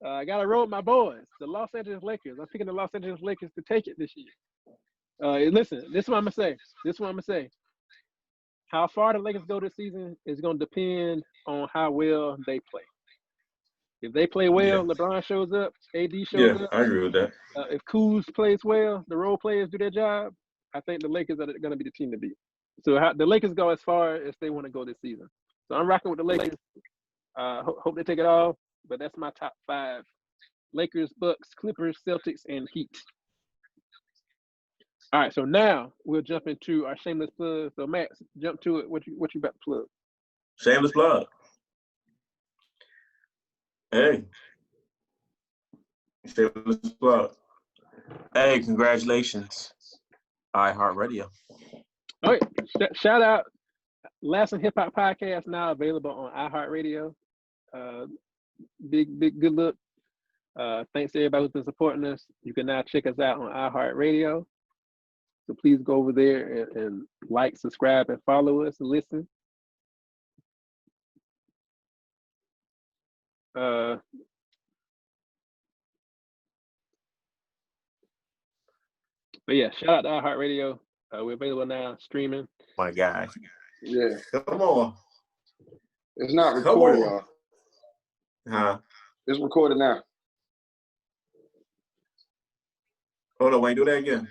I gotta roll with my boys, the Los Angeles Lakers. I'm picking the Los Angeles Lakers to take it this year. Listen, this is what I'm gonna say. How far the Lakers go this season is gonna depend on how well they play. If they play well, LeBron shows up, AD shows up. Yeah, I agree with that. If Kuz plays well, the role players do their job, I think the Lakers are going to be the team to beat. So the Lakers go as far as they want to go this season. So I'm rocking with the Lakers. Hope they take it all, but that's my top five. Lakers, Bucks, Clippers, Celtics, and Heat. All right, so now we'll jump into our shameless plug. So Max, jump to it. What you about to plug? Shameless plug. Hey. Shameless plug. Hey, congratulations. iHeartRadio. All right, shout out. Last and HipHop podcast now available on iHeartRadio. Big good look. Thanks to everybody who's been supporting us. You can now check us out on iHeartRadio. So please go over there and like, subscribe, and follow us and listen. But yeah, shout out to iHeartRadio. We're available now, streaming. My guy. Yeah. Come on. It's not recorded, y'all. Huh? It's recorded now. Hold on, Wayne, do that again.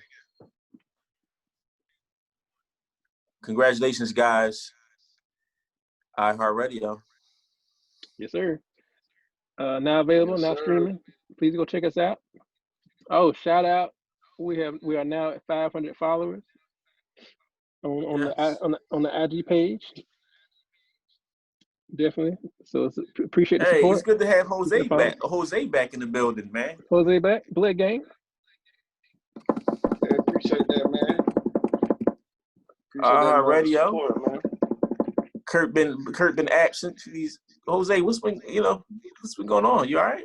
Congratulations, guys. iHeartRadio. Yes, sir. Now available, now streaming. Please go check us out. Oh, shout out! We are now at 500 followers on the IG page. Definitely. So appreciate the support. Hey, it's good to have Jose back. Jose back in the building, man. Jose back, Blood Gang. Yeah, appreciate that, man. Radio. Support, man. Kurt been absent. Jose, what's been going on? You all right?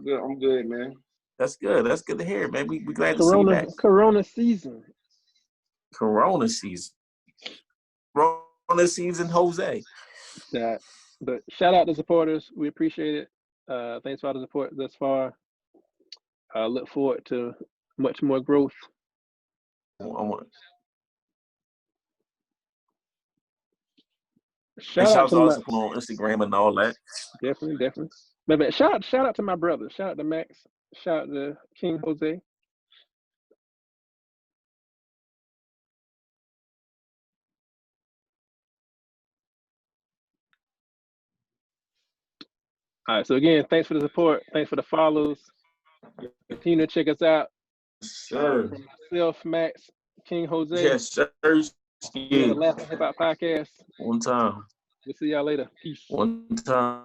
Good, I'm good, man. That's good. That's good to hear, man. We glad to see you back. Corona season. Corona season, Jose. That. But shout out to supporters. We appreciate it. Thanks for all the support thus far. Look forward to much more growth. Shout out to us on Instagram and all that. Definitely. But shout out to my brother. Shout out to Max. Shout out to King Jose. All right. So again, thanks for the support. Thanks for the follows. Continue to check us out. Sure. From myself, Max, King Jose. Yes, sir. The Last HipHop Podcast. One time. We'll see y'all later. Peace. One time.